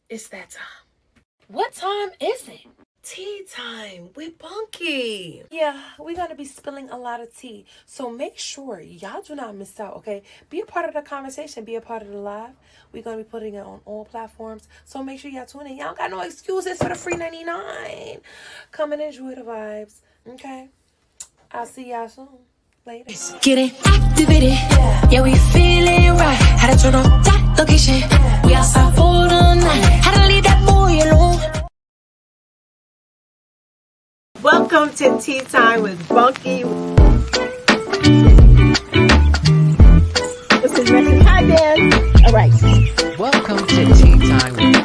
It's that time. What time is it? Tea time with Bunky. Yeah, we're gonna be spilling a lot of tea. So make sure y'all do not miss out, okay? Be a part of the conversation, be a part of the live. We're gonna be putting it on all platforms. So make sure y'all tune in. Y'all got no excuses for the free 99. Come and enjoy the vibes. Okay? I'll see y'all soon. Later. Get it activated. Yeah, we feeling right. Had to turn on that location. We outside for the night. Had to leave that boy alone. Welcome to Tea Time with Bunky. This is Nyasia Chane'l. All right. Welcome to Tea Time with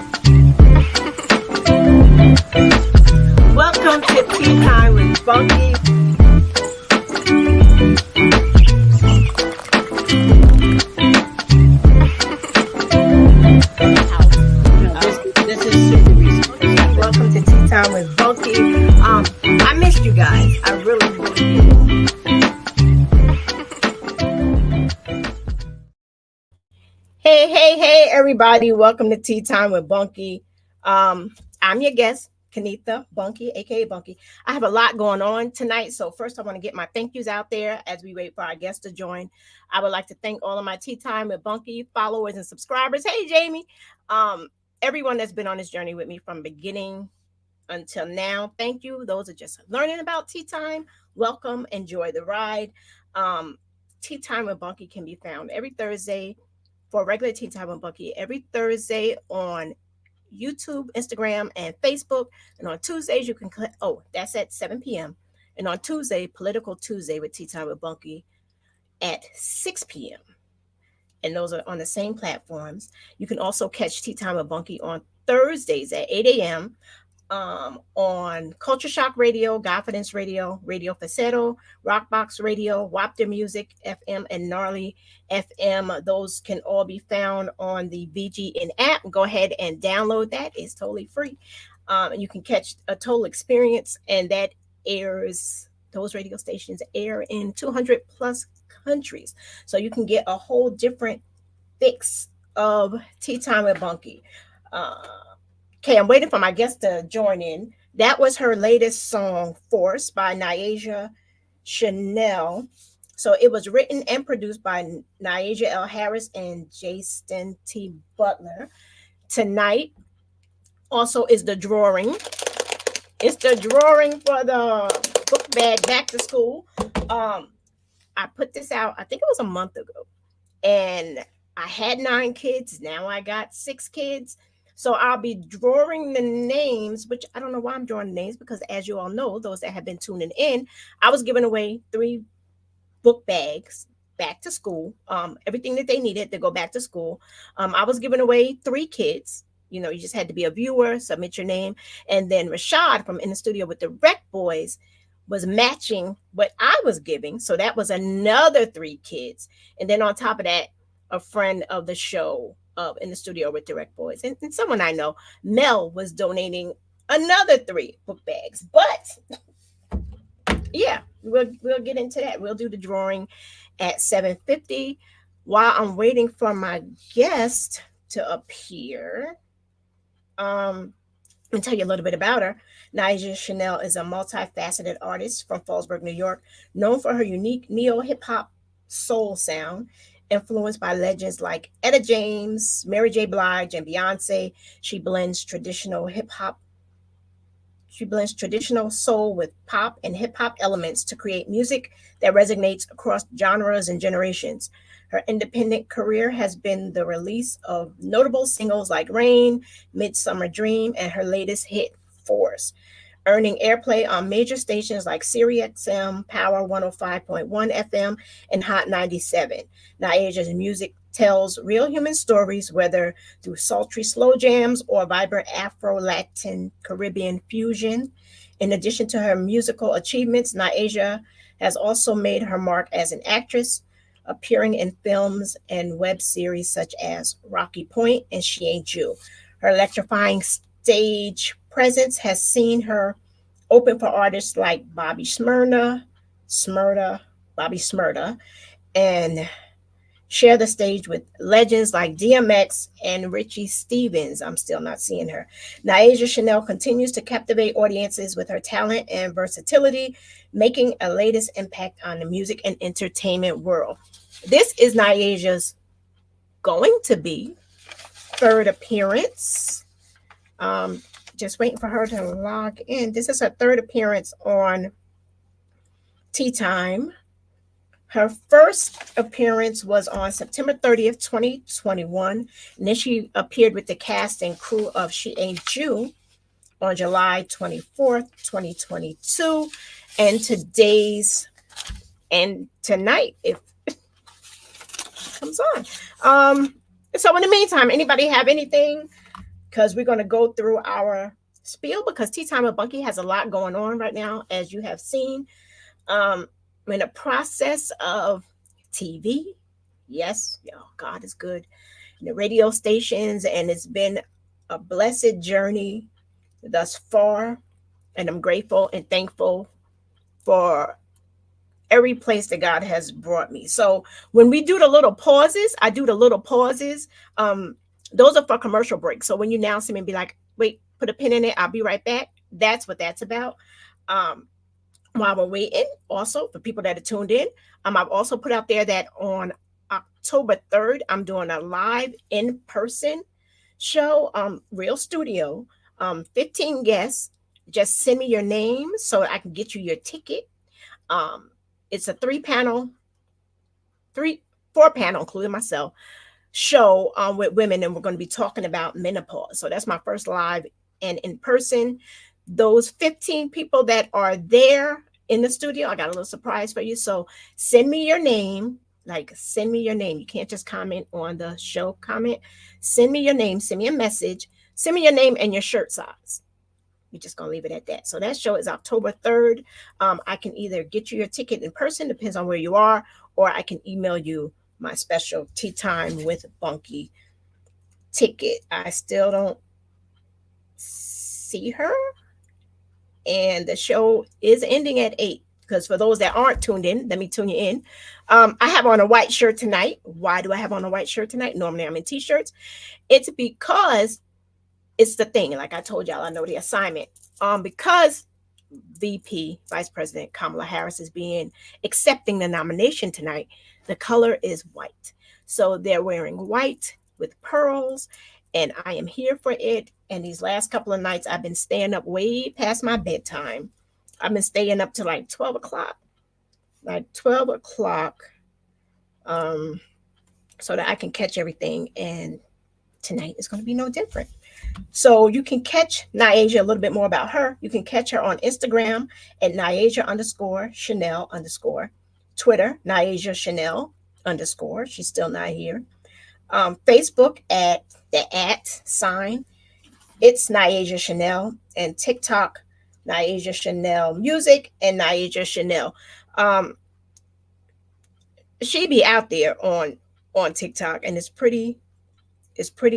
Welcome to Tea Time with Bunky. This is super recent. Welcome to Tea Time with Bunky. I missed you guys. I really did. Hey, everybody. Welcome to Tea Time with Bunky. I'm your guest, Kenitha Bunky, aka Bunky. I have a lot going on tonight. So first I want to get my thank yous out there as we wait for our guests to join. I would like to thank all of my Tea Time with Bunky followers and subscribers. Hey, Jamie. Everyone that's been on this journey with me from beginning until now, thank you. Those are just learning about tea time. Welcome, enjoy the ride. Tea Time with Bunky can be found every Thursday for regular Tea Time with Bunky, every Thursday on YouTube, Instagram, and Facebook. And on Tuesdays, you can click, that's at 7 p.m. And on Tuesday, Political Tuesday with Tea Time with Bunky at 6 p.m. And those are on the same platforms. You can also catch Tea Time with Bunky on Thursdays at 8 a.m. On Culture Shock Radio, Confidence Radio, Radio Facetto, Rockbox Radio, Wapter Music FM, and Gnarly FM. Those can all be found on the VGN app. Go ahead and download that. It's totally free. You can catch a total experience, and that airs, those radio stations air in 200 plus countries. So you can get a whole different fix of Tea Time with Bunky. Okay, I'm waiting for my guest to join in. That was her latest song, Force, by Nyasia Chane'l. So it was written and produced by Nyasia L. Harris and Jason T. Butler. Tonight also is the drawing. It's the drawing for the book bag back to school. I put this out, I think it was a month ago. And I had 9 kids. Now I got 6 kids. So I'll be drawing the names, which I don't know why I'm drawing the names, because as you all know, those that have been tuning in, I was giving away 3 book bags back to school, everything that they needed to go back to school. I was giving away 3 kids. You know, you just had to be a viewer, submit your name. And then Rashad from In the Studio with the Rec Boys was matching what I was giving. So that was another 3 kids. And then on top of that, a friend of the show In the Studio with the Rec Boys, and someone I know, Mel, was donating another 3 book bags. But yeah, we'll get into that. We'll do the drawing at 7:50 while I'm waiting for my guest to appear. I'll tell you a little bit about her. Nyasia Chane'l is a multifaceted artist from Fallsburg, New York, known for her unique neo-hip-hop soul sound, influenced by legends like Etta James, Mary J. Blige, and Beyonce. She blends traditional soul with pop and hip hop elements to create music that resonates across genres and generations. Her independent career has been the release of notable singles like Rain, Midsummer Dream, and her latest hit, Force, earning airplay on major stations like SiriusXM, Power 105.1 FM, and Hot 97. Nyasia's music tells real human stories, whether through sultry slow jams or vibrant Afro-Latin Caribbean fusion. In addition to her musical achievements, Nyasia has also made her mark as an actress, appearing in films and web series such as Rocky Point and She Ain't You. Her electrifying stage presence has seen her open for artists like Bobby Shmurda, and share the stage with legends like DMX and Richie Stevens. I'm still not seeing her. Nyasia Chane'l continues to captivate audiences with her talent and versatility, making a latest impact on the music and entertainment world. This is Nyasia's going to be third appearance. Just waiting for her to log in. This is her third appearance on Tea Time. Her first appearance was on September 30th, 2021. And then she appeared with the cast and crew of She Ain't You on July 24th, 2022. And tonight, if it comes on. So in the meantime, anybody have anything? Because we're going to go through our spiel, because Tea Time with Bunky has a lot going on right now, as you have seen. In the process of TV, yes, God is good, and the radio stations, and it's been a blessed journey thus far, and I'm grateful and thankful for every place that God has brought me. So when we do the little pauses, I do the little pauses. Those are for commercial breaks. So when you announce them and be like, wait, put a pin in it, I'll be right back. That's what that's about. While we're waiting, also for people that are tuned in, I've also put out there that on October 3rd, I'm doing a live in-person show, real studio, 15 guests. Just send me your name so I can get you your ticket. It's a four panel, including myself, show with women, and we're going to be talking about menopause. So that's my first live and in person. Those 15 people that are there in the studio, I got a little surprise for you. So send me your name, send me your name. You can't just comment on the show comment. Send me your name, send me a message, send me your name and your shirt size. We're just going to leave it at that. So that show is October 3rd. I can either get you your ticket in person, depends on where you are, or I can email you my special Tea Time with Bunky ticket. I still don't see her. And the show is ending at 8, because for those that aren't tuned in, let me tune you in. I have on a white shirt tonight. Why do I have on a white shirt tonight? Normally I'm in t-shirts. It's because it's the thing. Like I told y'all, I know the assignment. Because VP, Vice President Kamala Harris, is accepting the nomination tonight, the color is white. So they're wearing white with pearls, and I am here for it. And these last couple of nights, I've been staying up way past my bedtime. I've been staying up to like 12 o'clock. So that I can catch everything. And tonight is going to be no different. So you can catch Nyasia, a little bit more about her. You can catch her on Instagram at Nyasia_Chane'l_. Twitter, Nyasia Chane'l_. She's still not here. Facebook at the @ it's Nyasia Chane'l, and TikTok, Nyasia Chane'l Music and Nyasia Chane'l. She be out there on TikTok, and it's pretty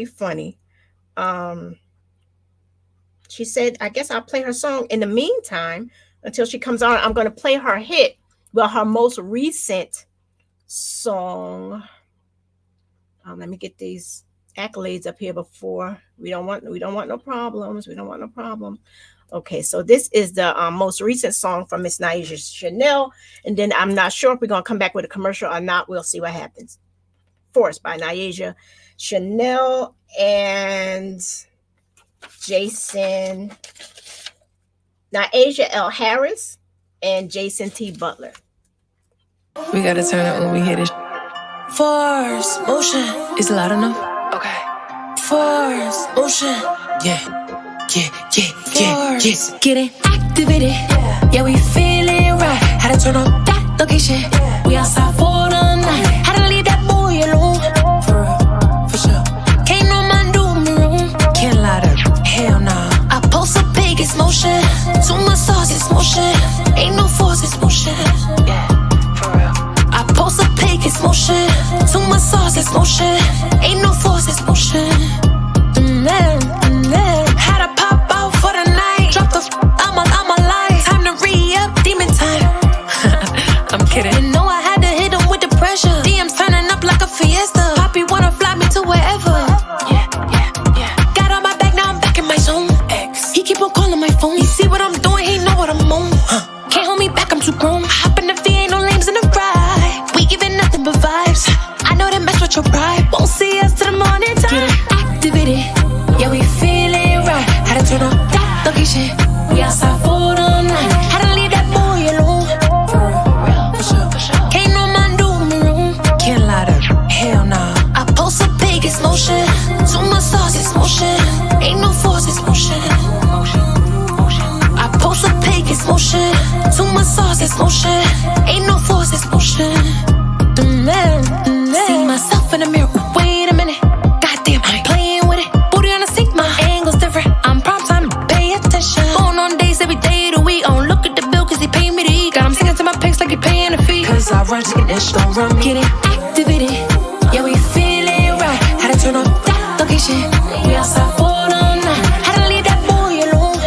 funny. She said, I guess I'll play her song. In the meantime, until she comes on, I'm going to play her hit, her most recent song. Let me get these accolades up here before we don't want no problems. Okay, so this is the most recent song from Miss Nyasia Chane'l, and then I'm not sure if we're gonna come back with a commercial or not. We'll see what happens. Forced by Nyasia Chane'l and Nyasia L. Harris and Jason T. Butler. We gotta turn it when we hit it. Force motion is loud enough. Okay. Force motion. Yeah. Getting activated. Yeah, we feeling right. Had to turn on that location. We outside for the night. Had to leave that boy alone. For real, for sure. Can't no man do me wrong. Can't lie to hell nah. I post a big, it's motion. Too much sauce, it's motion. Ain't no force, it's motion. Yeah, for real. I post a pig, it's motion. Too much sauce, it's motion. Ain't no force, it's motion. Had to pop out for the night. Drop the I'm alive. Time to re-up, demon time. I'm kidding. You know I had to hit him with the pressure. location. We outside for the night. Had to leave that boy alone. For real, for sure. Can't no man do me wrong. Can't lie to you. Hell nah. I post a big, it's motion. Too much sauce, it's motion. Ain't no force, it's motion. I post a pig, it's motion. Too much sauce, it's motion. Ain't no force, it's motion. See myself in the mirror. Wait a minute. Goddamn, I'm playing with it. Booty on the seat, my angle's different. I'm prime time to pay attention. Going on days every day of the week. I don't look at the bill cause he pay me to eat. Got him singing to my pics like he paying a fee. Cause I run chicken dish, don't run me. Get it activated. Yeah, we feeling right. Had to turn on that location. We outside for the night. Had to leave that boy alone.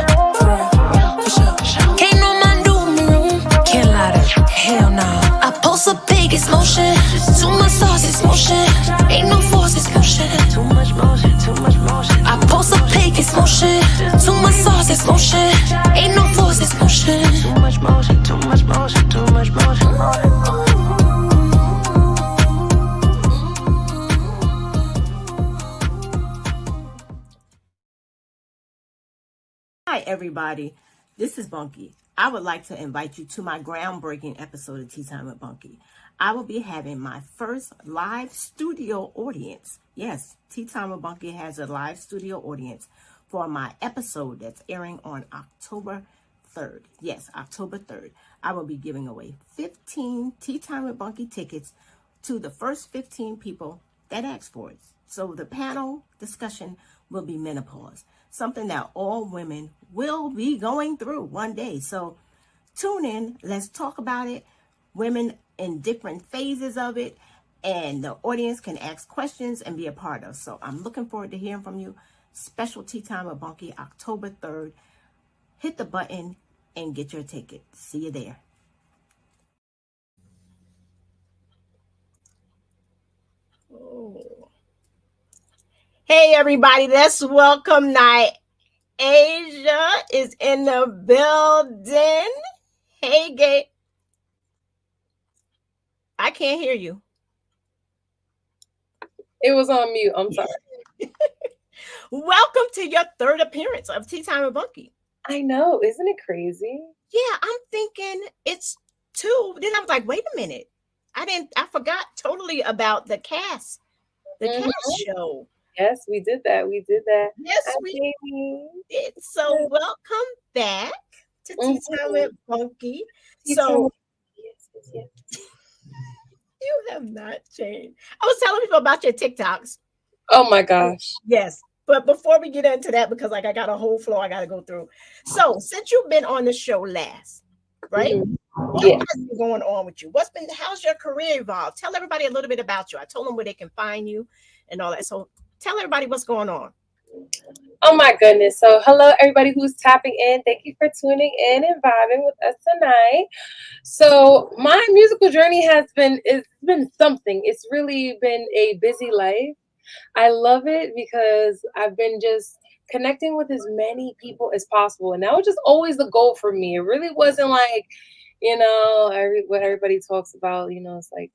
For sure. Can't no man do me wrong. Can't lie to you. Hell nah. I post a big, it's motion. Too much sauce, it's motion. Ain't no force, it's motion. Too much motion, too much motion. I post a pig, it's motion. Too much sauce, it's motion. Ain't no force, it's motion. Too much motion, too much motion, too much motion. Hi, everybody. This is Bunky. I would like to invite you to my groundbreaking episode of Tea Time with Bunky. I will be having my first live studio audience. Yes, Tea Time with Bunky has a live studio audience for my episode that's airing on October 3rd. Yes, October 3rd. I will be giving away 15 Tea Time with Bunky tickets to the first 15 people that ask for it. So the panel discussion will be menopause, something that all women will be going through one day. So tune in, let's talk about it. Women in different phases of it, and the audience can ask questions and be a part of. So I'm looking forward to hearing from you. Special Tea Time with Bunky, October 3rd. Hit the button and get your ticket. See you there. Oh. Hey, everybody. Let's welcome Nyasia is in the building. Hey, Gabe. I can't hear you. It was on mute. I'm sorry. Welcome to your third appearance of Tea Time with Bunky. I know. Isn't it crazy? Yeah, I'm thinking it's two. Then I was like, wait a minute. I forgot totally about the cast cast show. Yes, we did that. Yes, we did. So welcome back to Tea Time with Bunky. So yes. You have not changed. I was telling people about your TikToks. Oh my gosh. Yes. But before we get into that, because I got a whole flow I got to go through. So since you've been on the show last, right? What has been going on with you? How's your career evolved? Tell everybody a little bit about you. I told them where they can find you and all that. So tell everybody what's going on. Oh my goodness. So hello everybody who's tapping in. Thank you for tuning in and vibing with us tonight. So my musical journey it's been something. It's really been a busy life. I love it because I've been just connecting with as many people as possible. And that was just always the goal for me. It really wasn't like, what everybody talks about, it's like,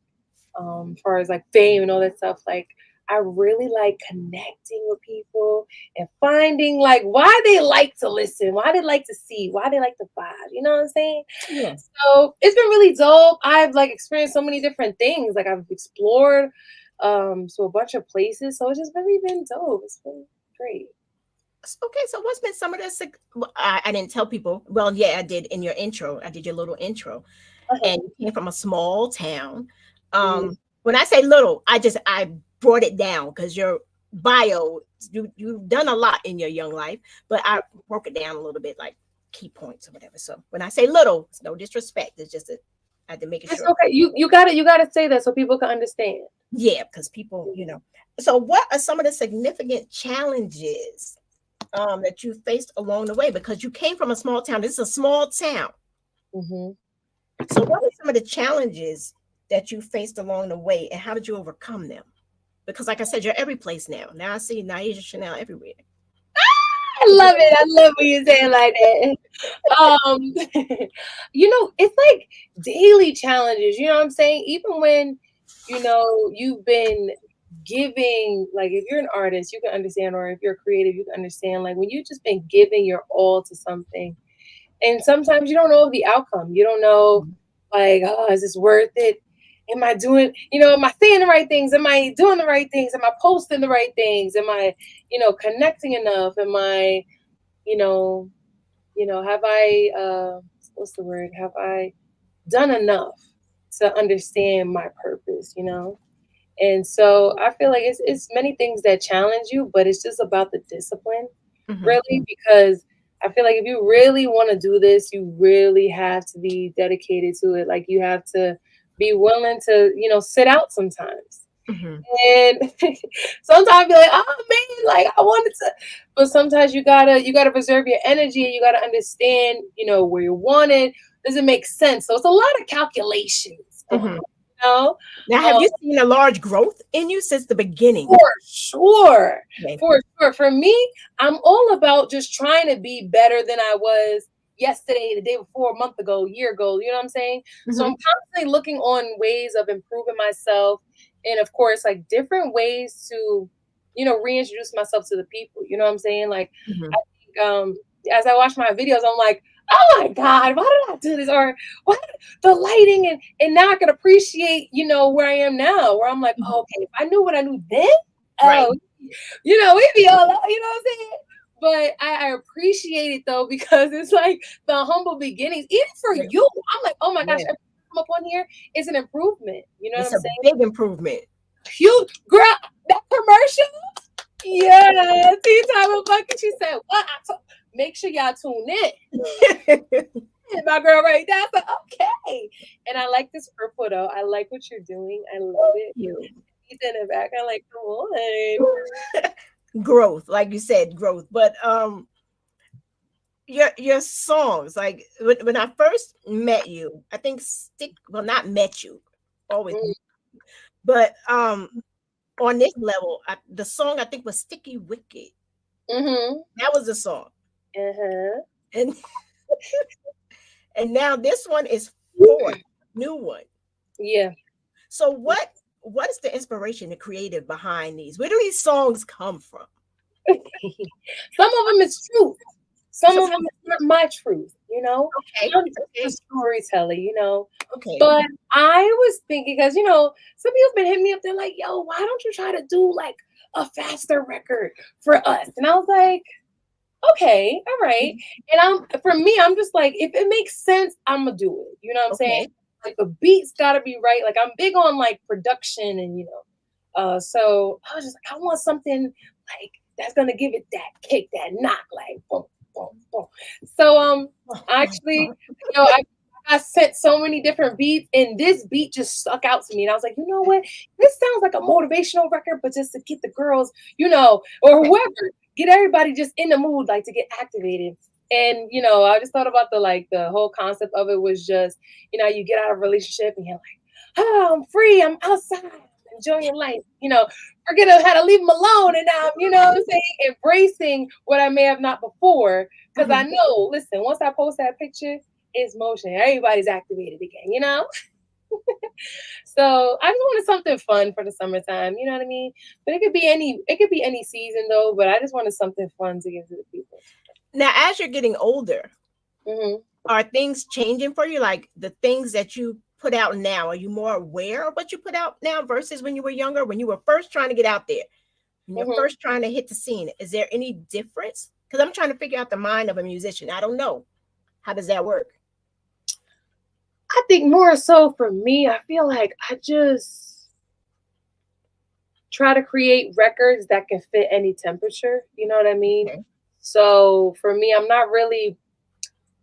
as far as like fame and all that stuff, like I really like connecting with people and finding like why they like to listen, why they like to see, why they like to vibe. You know what I'm saying? Yes. So it's been really dope. I've like experienced so many different things. Like I've explored so a bunch of places. So it's just really been dope. It's been great. Okay, so what's been some of the I didn't tell people. Well, yeah, I did in your intro. I did your little intro. And you came from a small town. When I say little, I brought it down because your bio, you've done a lot in your young life, but I broke it down a little bit, like key points or whatever. So when I say little, it's no disrespect. It's just that I had to make it sure. It's okay. You gotta say that so people can understand. Yeah, because people, So what are some of the significant challenges that you faced along the way? Because you came from a small town. This is a small town. So what are some of the challenges that you faced along the way, and how did you overcome them? Because like I said, you're every place now. Now I see Nyasia Chane'l everywhere. I love it. I love when you say it like that. It's like daily challenges. You know what I'm saying? Even when, you've been giving, like if you're an artist, you can understand, or if you're creative, you can understand, like when you've just been giving your all to something, and sometimes you don't know the outcome. You don't know, like, oh, is this worth it? Am I doing, am I saying the right things? Am I doing the right things? Am I posting the right things? Am I, connecting enough? Am I, have I, what's the word? Have I done enough to understand my purpose? And so I feel like it's many things that challenge you, but it's just about the discipline, really, because I feel like if you really want to do this, you really have to be dedicated to it. Like you have to be willing to, sit out sometimes. And sometimes you're like, oh man, like I wanted to, but sometimes you gotta preserve your energy, and you gotta understand, where you want it. Does it make sense? So it's a lot of calculations. Now, have you seen a large growth in you since the beginning? For sure. For me, I'm all about just trying to be better than I was yesterday, the day before, a month ago, a year ago. You know what I'm saying? So I'm constantly looking on ways of improving myself, and of course, like different ways to, reintroduce myself to the people. You know what I'm saying? Like, I think as I watch my videos, I'm like, oh my God, why did I do this? Or what the lighting, and now I can appreciate, where I am now, where I'm like, oh, okay, if I knew what I knew then, we'd be all out, you know what I'm saying? But I appreciate it though, because it's like the humble beginnings, even for you. I'm like, oh my gosh, every time I come up on here, it's an improvement. You know what I'm saying? Big improvement. Huge, girl, that commercial. Yeah, Tea Time with Bucket. She said, what? Make sure y'all tune in. My girl right there. I said, okay. And I like this purple though. I like what you're doing. I love it. He's in the back. I like, come on. Growth, like you said, growth. But your songs, like when I first met you, I think not met you, always, but on this level, the song I think was Sticky Wicket. That was the song. And and now this one is new one. Yeah. So what is the inspiration, the creative behind these? Where do these songs come from? Some of them is truth. Some of them is not my truth, Okay. I'm just a storyteller, Okay. But I was thinking, because, some people have been hitting me up, they're like, yo, why don't you try to do like a faster record for us? And I was like, okay, all right. And for me, I'm just like, if it makes sense, I'm gonna do it. You know what I'm saying? Like the beats gotta be right. Like I'm big on like production, and so I was just like, I want something like that's gonna give it that kick, that knock, like boom, boom, boom. So actually, I sent so many different beats, and this beat just stuck out to me. And I was like, you know what? This sounds like a motivational record, but just to get the girls, or whoever, get everybody just in the mood, like to get activated. And, I just thought about the whole concept of it was just, you get out of a relationship and you're like, oh, I'm free. I'm outside, enjoying life, forget how to leave them alone. And now, what I'm saying, embracing what I may have not before. Because I know, listen, once I post that picture, it's motion. Everybody's activated again, So I just wanted something fun for the summertime, you know what I mean? But it could be any season though, but I just wanted something fun to give to the people. Now, as you're getting older, are things changing for you? Like the things that you put out now, are you more aware of what you put out now versus when you were younger, when you were first trying to get out there, when you're first trying to hit the scene? Is there any difference? Because I'm trying to figure out the mind of a musician. I don't know. How does that work? I think more so for me, I feel like I just try to create records that can fit any temperature. You know what I mean? Okay. So for me, I'm not really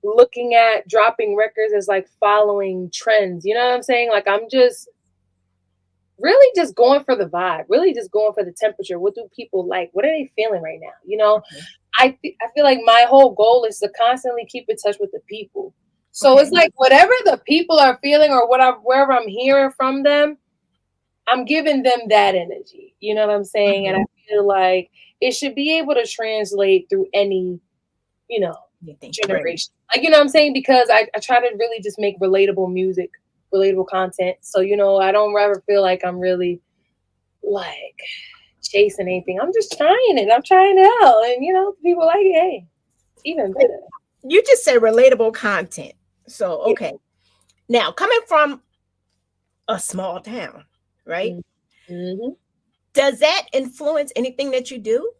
looking at dropping records as like following trends. You know what I'm saying? Like I'm just really just going for the vibe, really just going for the temperature. What do people like? What are they feeling right now? I feel like my whole goal is to constantly keep in touch with the people. So it's like whatever the people are feeling or wherever I'm hearing from them, I'm giving them that energy. You know what I'm saying? And I feel like it should be able to translate through any, generation. Like, you know what I'm saying? Because I try to really just make relatable music, relatable content. So, I don't ever feel like I'm really like chasing anything. I'm just trying it. I'm trying it out. And people like it, hey, even better. You just say relatable content. So, okay. Now, coming from a small town, right? Mm-hmm. Does that influence anything that you do?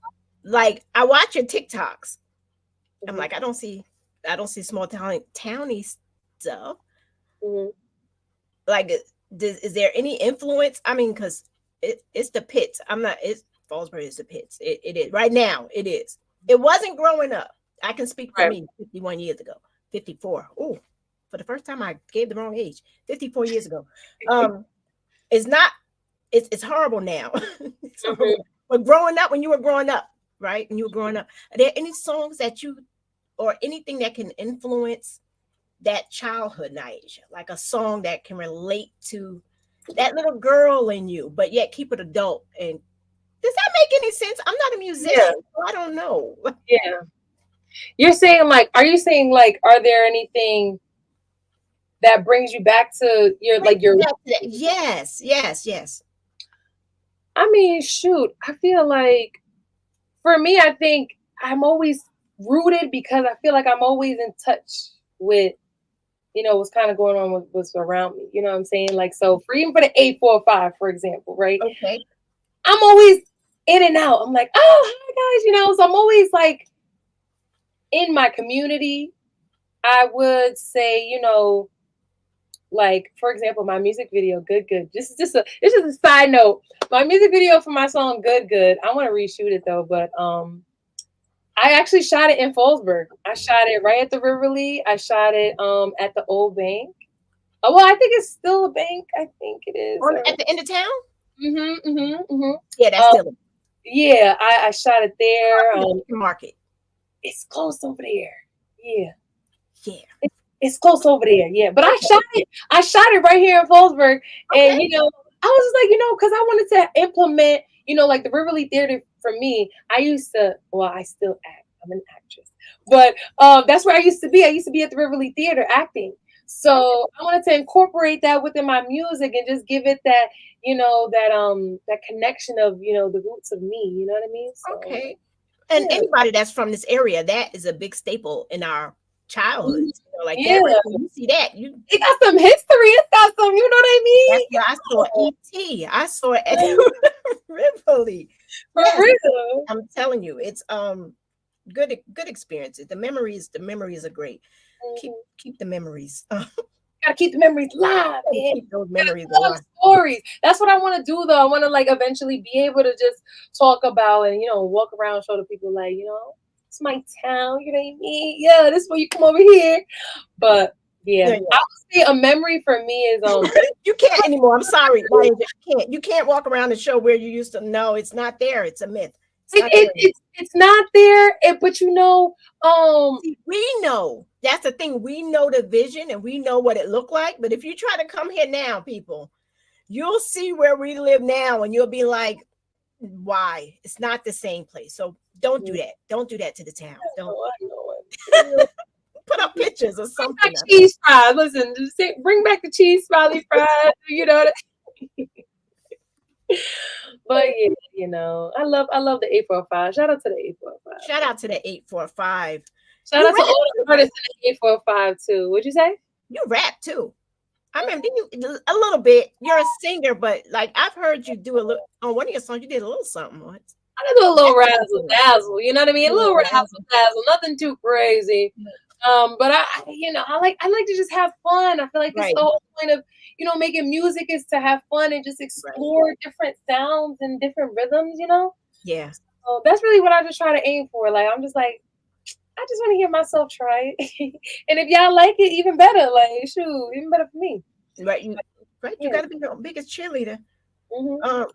Like, I watch your TikToks. I'm like, I don't see small towny stuff. Mm-hmm. Like, is there any influence? I mean, because it's the pits. It's Fallsburg is the pits. It is right now. It is. It wasn't growing up. I can speak for me 51 years ago, 54. Oh, for the first time I gave the wrong age, 54 years ago. It's not, it's horrible now. It's horrible. But growing up, when you were growing up, right? When you were growing up, are there any songs that you, or anything that can influence that childhood, Nyasia? Like a song that can relate to that little girl in you, but yet keep it adult. And does that make any sense? I'm not a musician, so I don't know. Yeah. You're saying are you saying are there anything that brings you back to your Yes. I mean, shoot, I feel like for me, I think I'm always rooted because I feel like I'm always in touch with, what's kind of going on with what's around me. You know what I'm saying? Like, so even for the 845, for example, right? Okay. I'm always in and out. I'm like, oh, hi guys, so I'm always like in my community. I would say, like, for example, my music video, Good Good. This is just a side note. My music video for my song Good Good. I want to reshoot it though, but I actually shot it in Fallsburg. I shot it right at the Riverly. I shot it at the old bank. Oh, well, I think it's still a bank. I think it is. At the end of town? Mm-hmm. Yeah, that's still. Yeah, I shot it there. Market. It's close over there. Yeah. Yeah. It's close over there. Yeah. But I shot it right here in Fallsburg. And, I was just like, because I wanted to implement, like the Riverly Theater for me. I still act. I'm an actress. But that's where I used to be. I used to be at the Riverly Theater acting. So I wanted to incorporate that within my music and just give it that, that connection of, the roots of me. You know what I mean? So, okay. And anybody that's from this area, that is a big staple in our childhood. That, when you see that, it got some history. It's got some, you know what I mean? I saw E.T. I saw it at Riverly. Real. I'm telling you, it's good experiences. The memories are great. Keep the memories. Gotta keep the memories live, man. Keep those memories alive. Stories. That's what I want to do, though. I want to eventually be able to just talk about and walk around, show the people it's my town. You know what I mean? Yeah, this is where you come over here. But I would say a memory for me is you can't anymore. I'm sorry, you can't walk around and show where you used to. No, it's not there. It's a myth. It's not there. But we know. That's the thing. We know the vision and we know what it looked like. But if you try to come here now, people, you'll see where we live now and you'll be like, why? It's not the same place. So don't do that. Don't do that to the town. Don't put up pictures or something. Cheese fries. Listen, just bring back the cheese smiley fries. You know that. But I love the 845. Shout out to the 845. Shout out to the 845. Shout out to all the artists in the 845 too. What'd you say? You rap too. I mean, a little bit. You're a singer, but I've heard you do a little on one of your songs. You did a little something once. I do a little razzle dazzle. You know what I mean? A little razzle dazzle. Nothing too crazy. But I like to just have fun. I feel like that's the whole point of making music is to have fun and just explore different sounds and different rhythms. Yeah. So that's really what I just try to aim for. I'm just like, I just want to hear myself try it. And if y'all like it, even better. Shoot, even better for me. Right. You got to be your biggest cheerleader. Mm-hmm.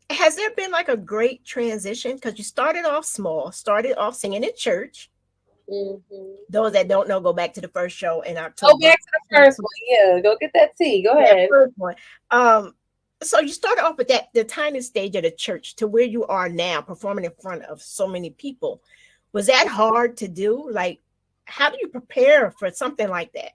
Has there been a great transition? Because you started off small, started off singing in church. Mm-hmm. Those that don't know, go back to the first show in October. Go back to the first one. Yeah, go get that tea. Go ahead. First one. So you started off with the tiny stage of the church to where you are now, performing in front of so many people. Was that hard to do? How do you prepare for something like that?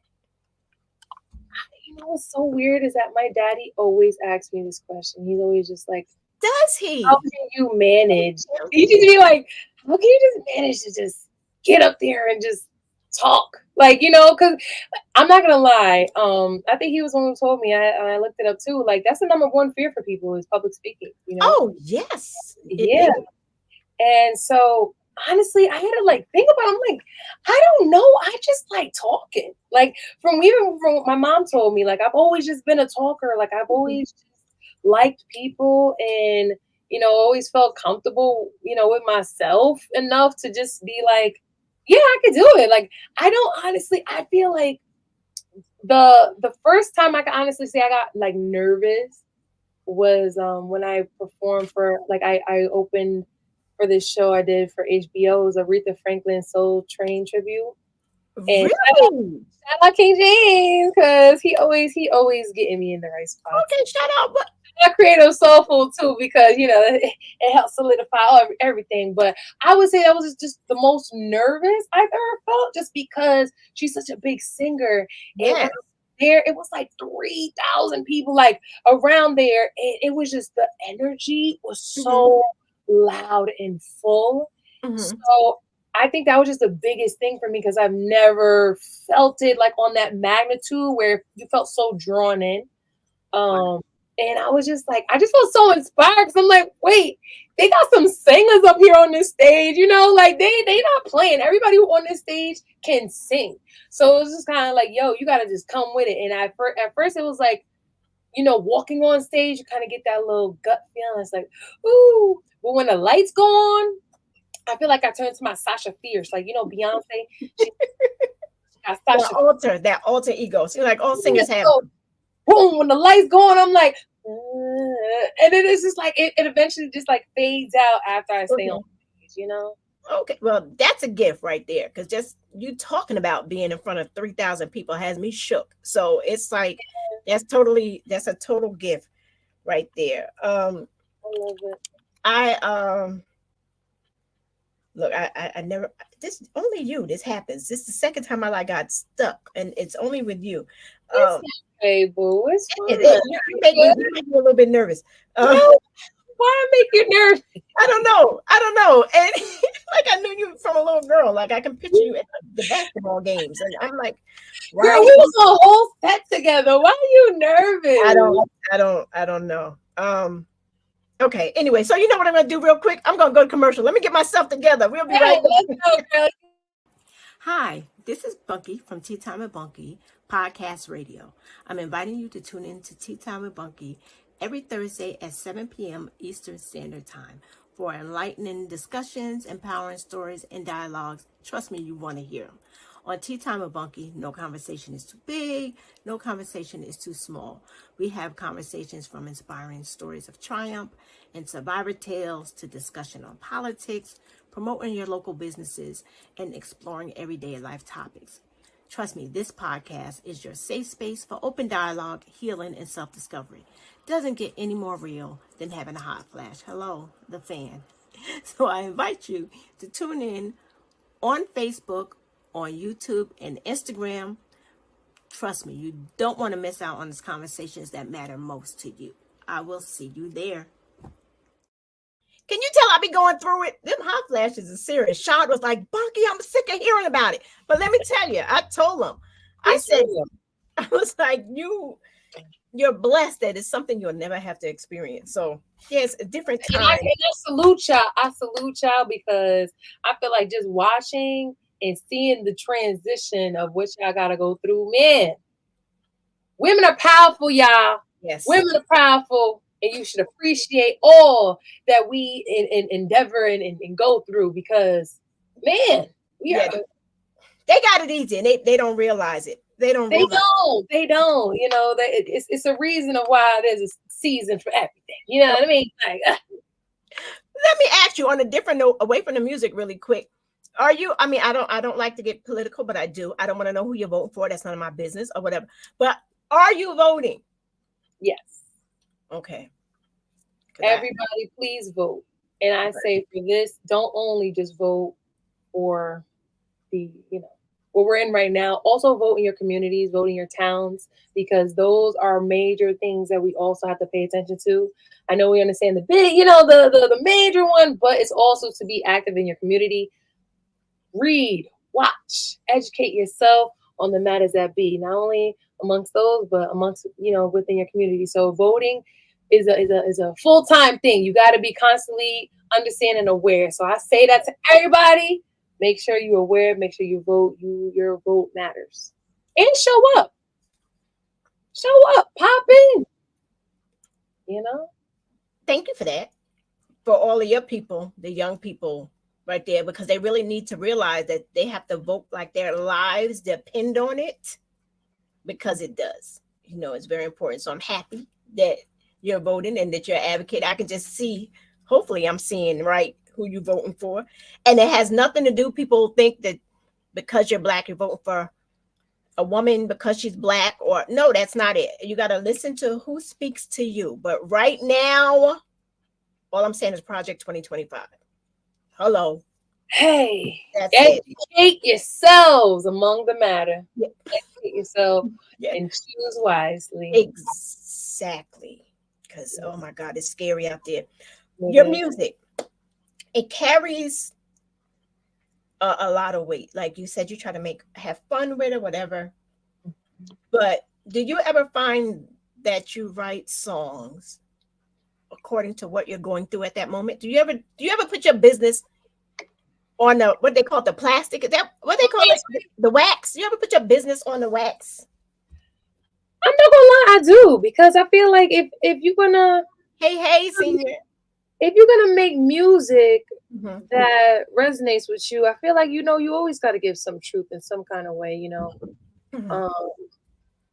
What's so weird is that my daddy always asks me this question. He's always just like, does he? How can you manage? You just be like, how can you just manage to just get up there and just talk? Like, because I'm not gonna lie. I think he was the one who told me. I looked it up too. Like, that's the number one fear for people is public speaking. Oh yes, Yeah. And so honestly, I had to like think about it. I'm like, I don't know. I just like talking. Like from my mom told me, like I've always just been a talker. Like I've always just liked people and always felt comfortable, with myself enough to just be like, yeah, I could do it. Like I don't honestly, I feel like the first time I can honestly say I got like nervous was when I performed for like I opened for this show I did for HBO. It was Aretha Franklin Soul Train tribute. And really? shout out King James because he always getting me in the right spot. Okay, shout out. But I creative soulful too because it helps solidify everything. But I would say that was just the most nervous I've ever felt, just because she's such a big singer. yes. It was like 3,000 people like around there, and it was just the energy was so loud and full. So I think that was just the biggest thing for me because I've never felt it like on that magnitude where you felt so drawn in. And I was just like, I just felt so inspired because I'm like, wait, they got some singers up here on this stage, like they not playing. Everybody on this stage can sing. So it was just kind of like, yo, you got to just come with it. And at first it was like, walking on stage, you kind of get that little gut feeling. It's like, ooh. But when the lights go on, I feel like I turned to my Sasha Fierce. Like, Beyonce. She got Sasha. That alter ego. So like all singers have. Boom, when the lights go on, I'm like, and then it's just like it eventually just like fades out after I stay on stage, Okay, well, that's a gift right there because just you talking about being in front of 3,000 people has me shook. So it's like that's a total gift right there. I love it. Look, I never this only you. This happens. This is the second time I like got stuck, and it's only with you. Hey, boo, it's fun. You make me a little bit nervous. Why make you nervous? I don't know. And like I knew you from a little girl. Like I can picture you at the basketball games, and I'm like, girl, we was a whole set together. Why are you nervous? I don't know. Okay. Anyway, so you know what I'm gonna do real quick? I'm gonna go to commercial. Let me get myself together. We'll be right back. Hi, this is Bunky from Tea Time with Bunky Podcast Radio. I'm inviting you to tune in to Tea Time with Bunky every Thursday at 7 p.m. Eastern Standard Time for enlightening discussions, empowering stories, and dialogues. Trust me, you want to hear them. On Tea Time with Bunky, no conversation is too big, no conversation is too small. We have conversations from inspiring stories of triumph and survivor tales to discussion on politics, promoting your local businesses, and exploring everyday life topics. Trust me, this podcast is your safe space for open dialogue, healing, and self-discovery. Doesn't get any more real than having a hot flash. Hello, the fan. So I invite you to tune in on Facebook, on YouTube, and Instagram. Trust me, you don't want to miss out on these conversations that matter most to you. I will see you there. Can you tell I be going through it? Them hot flashes are serious. Sean was like, Bunky, I'm sick of hearing about it. But let me tell you, I told him, I was like, you're blessed that it's something you'll never have to experience. So yes, a different time. And I salute y'all. I salute y'all because I feel like just watching and seeing the transition of what y'all gotta go through, man. Women are powerful, y'all. Yes, women are powerful. And you should appreciate all that we endeavor and go through because, man, they got it easy and they don't realize it. They don't. It's a reason of why there's a season for everything. You know what I mean? Like, let me ask you on a different note, away from the music, really quick. Are you? I mean, I don't like to get political, but I do. I don't want to know who you're voting for. That's none of my business or whatever. But are you voting? Yes. Okay. Everybody, please vote. And I say for this, don't only just vote for the, what we're in right now. Also vote in your communities, vote in your towns, because those are major things that we also have to pay attention to. I know we understand the big, the major one, but it's also to be active in your community. Read, watch, educate yourself on the matters that be, not only amongst those, but amongst, within your community. So voting is a full-time thing. You got to be constantly understanding and aware. So I say that to everybody. Make sure you're aware. Make sure you vote. Your vote matters. And show up. Show up. Pop in. Thank you for that. For all of your people, the young people right there, because they really need to realize that they have to vote like their lives depend on it, because it does. It's very important. So I'm happy that you're voting and that you're advocating. I can just see, hopefully I'm seeing right who you're voting for. And it has nothing to do, people think that because you're Black, you're voting for a woman because she's Black, or no, that's not it. You got to listen to who speaks to you. But right now, all I'm saying is Project 2025. Hello. Hey, that's educate yourselves among the matter. Yeah. Educate yourself and choose wisely. Exactly. Because, oh my God, it's scary out there. Your music, it carries a lot of weight. Like you said, you try to have fun with it, whatever. But do you ever find that you write songs according to what you're going through at that moment? Do you ever put your business on what they call the plastic? Is that what they call it? The wax? You ever put your business on the wax? I'm not gonna lie, I do, because I feel like if you're gonna senior, if you're gonna make music that resonates with you, I feel like you always got to give some truth in some kind of way.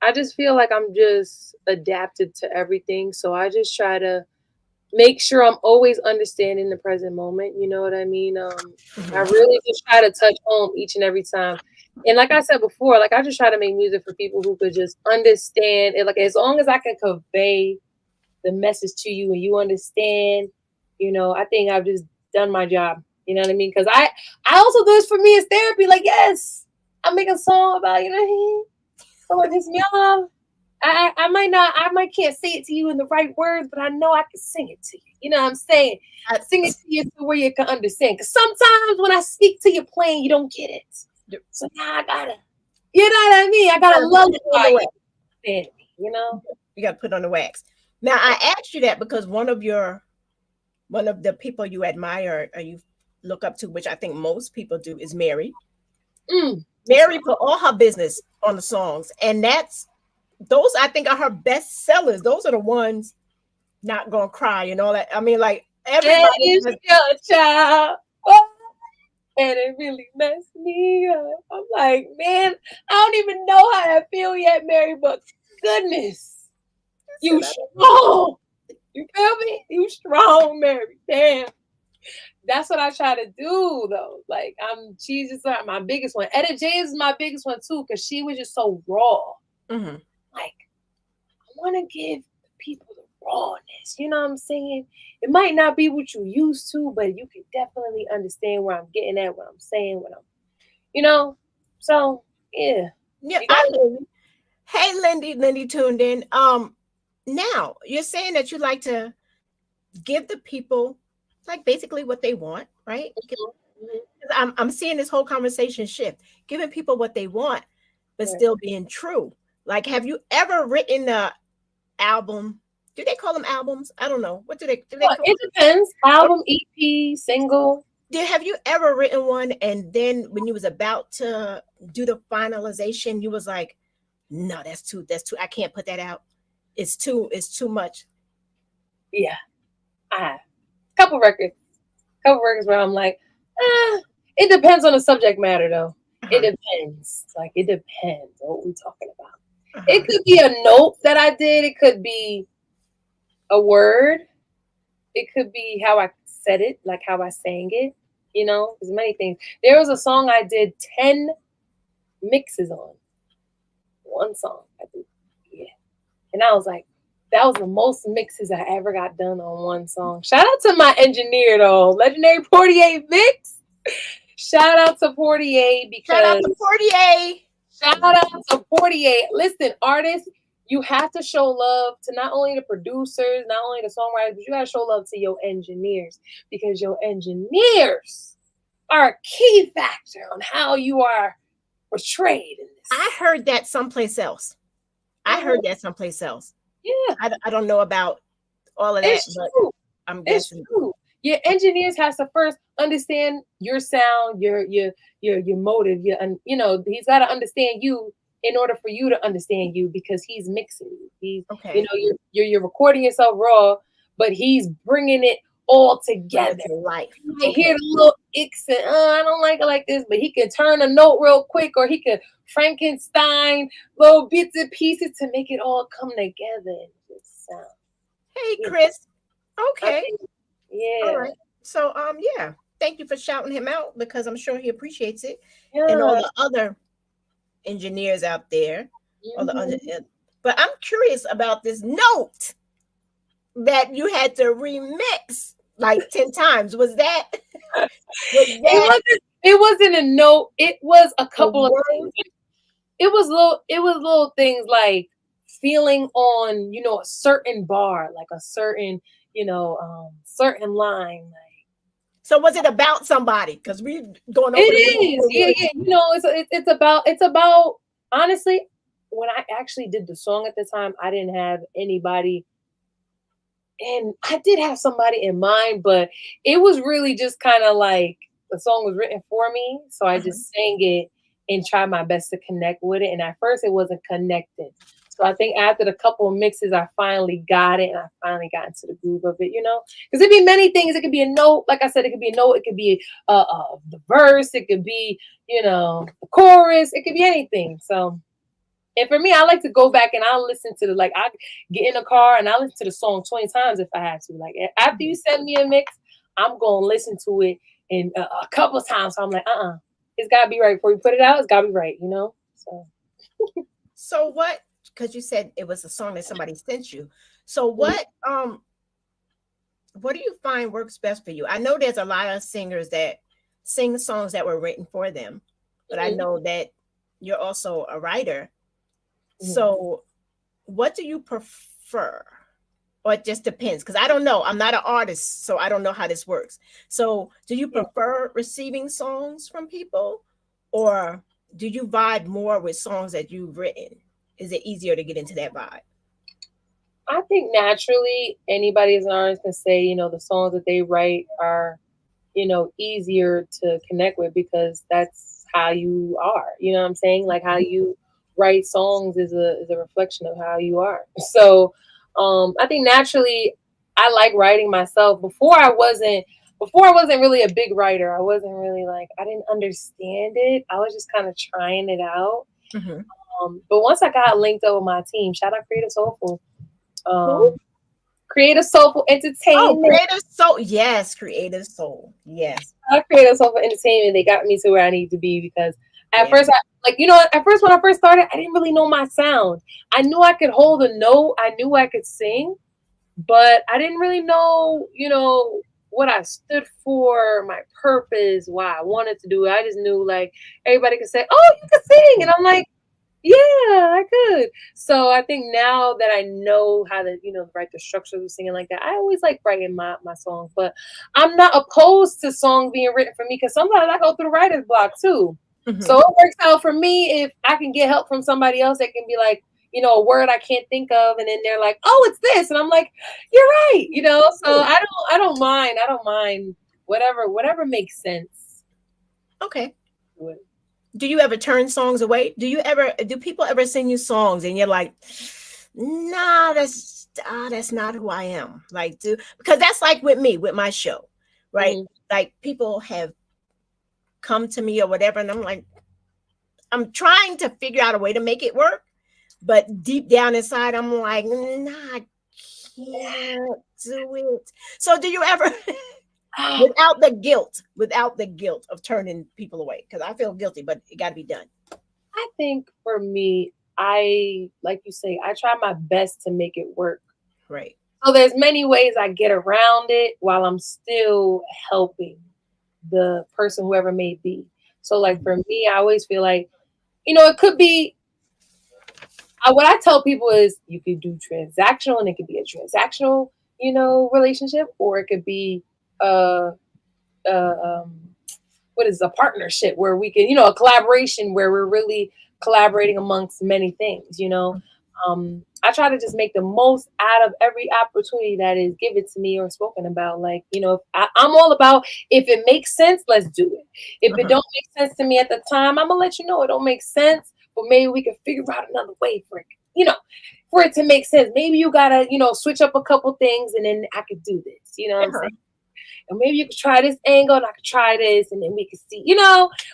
I just feel like I'm just adapted to everything, so I just try to make sure I'm always understanding the present moment. You know what I mean? I really just try to touch home each and every time. And like I said before, like I just try to make music for people who could just understand it. Like as long as I can convey the message to you and you understand, I think I've just done my job. You know what I mean? Because I also do this for me as therapy. Like, yes, I make a song about, someone pissed me off. I might can't say it to you in the right words, but I know I can sing it to you. You know what I'm saying? I sing it to you to where you can understand. Because sometimes when I speak to you plain, you don't get it. So now I gotta, you know what I mean? I gotta love it. You gotta put on the wax. Now I asked you that because one of the people you admire or you look up to, which I think most people do, is Mary. Mary put all her business on the songs, and those I think are her best sellers. Those are the ones not gonna cry and all that. I mean, like everybody is your child. And it really messed me up. I'm like, man, I don't even know how I feel yet, Mary, but goodness, you strong. You feel me? You strong, Mary. Damn. That's what I try to do, though. Like, she's just my biggest one. Etta James is my biggest one, too, because she was just so raw. Like, I want to give people the rawness. You know what I'm saying? It might not be what you used to, but you can definitely understand where I'm getting at, what I'm saying, So, yeah. Yeah. Hey, Lindy tuned in. Now you're saying that you like to give the people like basically what they want, right? I'm seeing this whole conversation shift, giving people what they want, but still being true. Like, have you ever written an album? Do they call them albums? I don't know. What do they call it? Depends. Album, EP, single. Have you ever written one and then when you was about to do the finalization, you was like, no, that's too, I can't put that out. It's too much. Yeah. I have. Couple records where I'm like, it depends on the subject matter though. It depends. Like, it depends on what we're talking about. It could be a note that I did. It could be a word. It could be how I said it, like how I sang it. There's many things. There was a song I did 10 mixes on. One song I did. Yeah. And I was like, that was the most mixes I ever got done on one song. Shout out to my engineer though. Legendary 48 Mix. Shout out to Portier because Shout out to Portier. shout out to Portier. Listen, artists, you have to show love to not only the producers, not only the songwriters, but you gotta show love to your engineers because your engineers are a key factor on how you are portrayed in this. I heard that someplace else. I heard that someplace else. Yeah, I don't know about all of that, it's but true. I'm It's guessing. true. Your engineers has to first understand your sound, your motive. He's got to understand you in order for you to understand you because he's mixing you. He's, Okay. you're recording yourself raw, but he's bringing it all together. To life. You might hear the little icks and I don't like it like this, but he can turn a note real quick, or he can Frankenstein little bits and pieces to make it all come together and just sound. Hey, Chris. Okay. Yeah. All right. So yeah. Thank you for shouting him out because I'm sure he appreciates it. Yeah. And all the other engineers out there. All the other, but I'm curious about this note that you had to remix like 10 times. Was that It wasn't a note. It was a couple of things. It was little things like feeling on, a certain bar, like a certain, certain line. Like, so was it about somebody? Because we're going over it is. Yeah. It's about honestly, when I actually did the song at the time, I didn't have anybody. And I did have somebody in mind, but it was really just kind of like the song was written for me. So I just sang it and tried my best to connect with it. And at first it wasn't connecting. So I think after the couple of mixes, I finally got it and I finally got into the groove of it, because it'd be many things. It could be a note. Like I said, it could be a note. It could be the verse. It could be, the chorus. It could be anything. So, and for me, I like to go back and I'll listen to I get in the car and I'll listen to the song 20 times if I have to. Like after you send me a mix, I'm going to listen to it in a couple of times. So I'm like, it's got to be right before you put it out. It's got to be right, So what, because you said it was a song that somebody sent you. So what do you find works best for you? I know there's a lot of singers that sing songs that were written for them, but I know that you're also a writer. So what do you prefer? Or it just depends, because I don't know. I'm not an artist, so I don't know how this works. So do you prefer receiving songs from people, or do you vibe more with songs that you've written? Is it easier to get into that vibe? I think naturally anybody as an artist can say, the songs that they write are, easier to connect with because that's how you are. You know what I'm saying? Like how you write songs is a reflection of how you are. So I think naturally I like writing myself. Before I wasn't really a big writer. I wasn't really I didn't understand it. I was just kind of trying it out. But once I got linked up with my team, shout out Creative Soulful. Creative Soulful Entertainment. Creative Soul. Yes, Creative Soul. Yes. Creative Soulful Entertainment. They got me to where I need to be because at first at first when I first started, I didn't really know my sound. I knew I could hold a note. I knew I could sing, but I didn't really know, what I stood for, my purpose, why I wanted to do it. I just knew everybody could say, "Oh, you can sing," and I'm like, "Yeah, I could." So I think now that I know how to, write the structure of singing like that, I always like writing my songs. But I'm not opposed to songs being written for me because sometimes I go through writer's block too. So it works out for me if I can get help from somebody else that can be like, a word I can't think of, and then they're like, "Oh, it's this," and I'm like, "You're right," So I don't mind whatever makes sense. Okay. Do you ever turn songs away? Do people ever sing you songs and you're like, "Nah, that's not who I am." Because that's like with me, with my show, right? Like people have come to me or whatever, and I'm like, I'm trying to figure out a way to make it work, but deep down inside, I'm like, "Nah, I can't do it." So do you ever, without the guilt of turning people away? Because I feel guilty, but it got to be done. I think for me, like you say, I try my best to make it work. Right. So there's many ways I get around it while I'm still helping. the person, whoever may be. So like for me, I always feel like, it could be, what I tell people is you could do transactional, and it could be a transactional, relationship, or it could be uh, what is a partnership where we can, a collaboration where we're really collaborating amongst many things. I try to just make the most out of every opportunity that is given to me or spoken about. Like, I'm all about, if it makes sense, let's do it. If it don't make sense to me at the time, I'm gonna let you know it don't make sense, but maybe we can figure out another way for it, for it to make sense. Maybe you gotta, switch up a couple things, and then I could do this. You know what I'm saying? And maybe you could try this angle, and I could try this, and then we could see,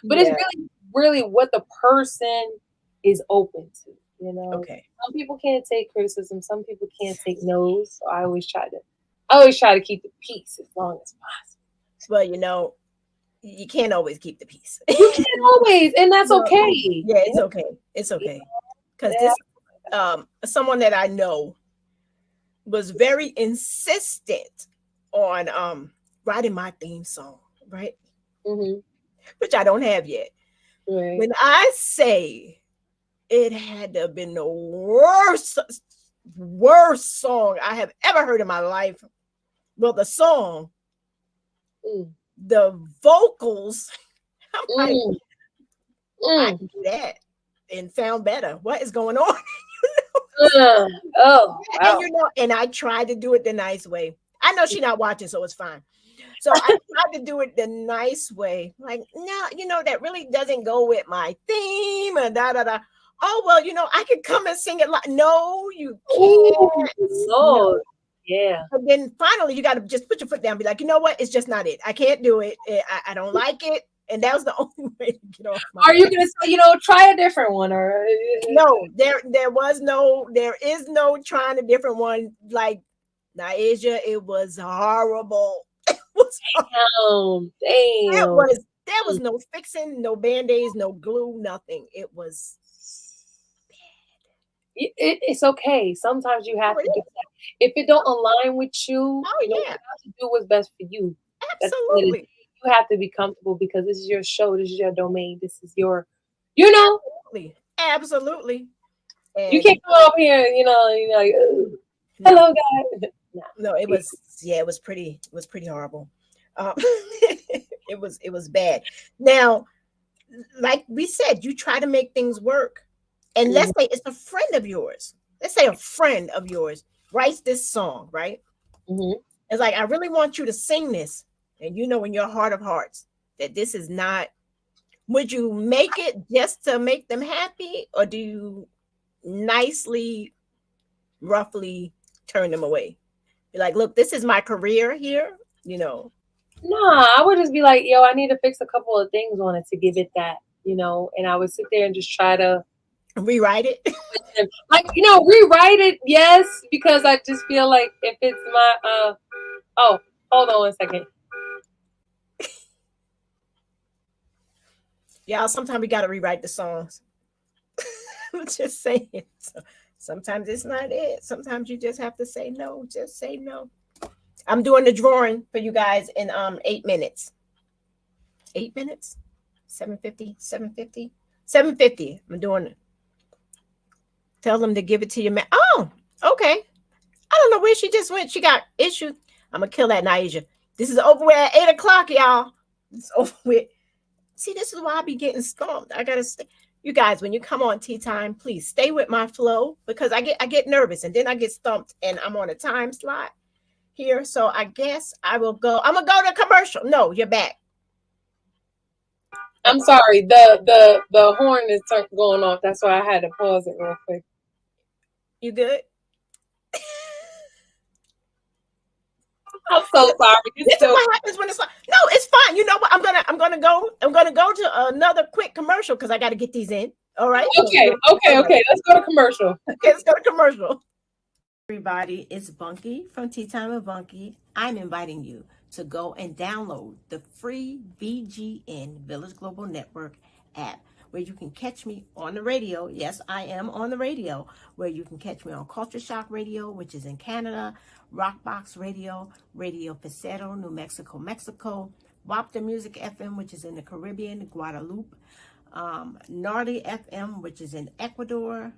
But it's really, really what the person is open to. Okay. Some people can't take criticism. Some people can't take no's. So I always try to keep the peace as long as possible. Well, you can't always keep the peace. You can't always, and that's okay. Yeah, it's okay. It's okay. Because this someone that I know was very insistent on writing my theme song, right? Mm-hmm. Which I don't have yet. Right. When I say it had to have been the worst song I have ever heard in my life. Well, the song, the vocals, I'm like, I can do that and found better. What is going on? Wow. And I tried to do it the nice way. I know she's not watching, so it's fine. So I tried to do it the nice way. Like, no, that really doesn't go with my theme and da. Oh, well, I could come and sing it like, no, you can't. No. Yeah. But then finally, you got to just put your foot down and be like, you know what? It's just not it. I can't do it. I don't like it. And that was the only way to get off my Are you going to say, try a different one? Or no, there is no trying a different one. Like Nyasia, it was horrible. It was horrible. Damn. There was no fixing, no band-aids, no glue, nothing. It was it's okay. Sometimes you have to do that. If it don't align with you, you have to do what's best for you. Absolutely. You have to be comfortable because this is your show. This is your domain. This is your, Absolutely. And you can't come up here, like, hello guys. No, it was pretty horrible. It was bad. Now, like we said, you try to make things work. And let's say it's a friend of yours. Let's say a friend of yours writes this song, right? Mm-hmm. It's like, I really want you to sing this. And in your heart of hearts that this is not, would you make it just to make them happy? Or do you nicely, roughly turn them away? Be like, look, this is my career here, Nah, I would just be like, yo, I need to fix a couple of things on it to give it that, and I would sit there and just try to rewrite it. Rewrite it, yes, because I just feel like if it's my hold on one second. Y'all, sometimes we gotta rewrite the songs. I'm just saying. So, sometimes it's not it. Sometimes you just have to say no. Just say no. I'm doing the drawing for you guys in 8 minutes. 8 minutes? 750? 750? 750. I'm doing it. Tell them to give it to your man. Oh, okay. I don't know where she just went. She got issues. I'm gonna kill that Nyasia. This is over with at 8 o'clock, y'all. It's over with. See, this is why I be getting stumped. I gotta stay. You guys, when you come on Tea Time, please stay with my flow because I get nervous and then I get stumped and I'm on a time slot here. So I guess I will go. I'm gonna go to commercial. No, you're back. I'm sorry. The horn is going off. That's why I had to pause it real quick. You good? I'm so sorry. This is what happens when it's like, no, it's fine. You know what? I'm gonna go to another quick commercial because I got to get these in. All right. Okay. Let's go to commercial. Okay, let's go to commercial. Everybody, it's Bunky from Tea Time with Bunky. I'm inviting you to go and download the free VGN Village Global Network app where you can catch me on the radio. Yes, I am on the radio, where you can catch me on Culture Shock Radio, which is in Canada, Rockbox Radio, Radio Pacero, New Mexico, WAP the Music FM, which is in the Caribbean, Guadeloupe, Gnarly FM, which is in Ecuador,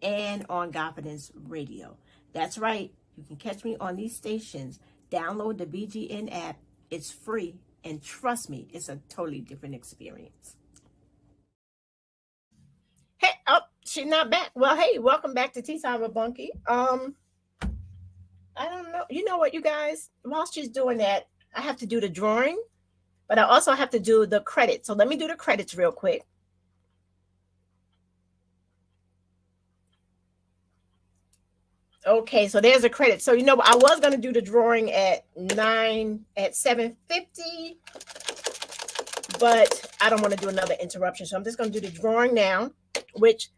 and on Confidence Radio. That's right. You can catch me on these stations. Download the BGN app. It's free. And trust me, it's a totally different experience. Hey, oh, she's not back. Well, hey, welcome back to Tea Time with Bunky. I don't know. You know what, you guys? While she's doing that, I have to do the drawing, but I also have to do the credits. So let me do the credits real quick. Okay, so there's a credit. So you know, I was gonna do the drawing at 7:50, but I don't want to do another interruption. So I'm just gonna do the drawing now, which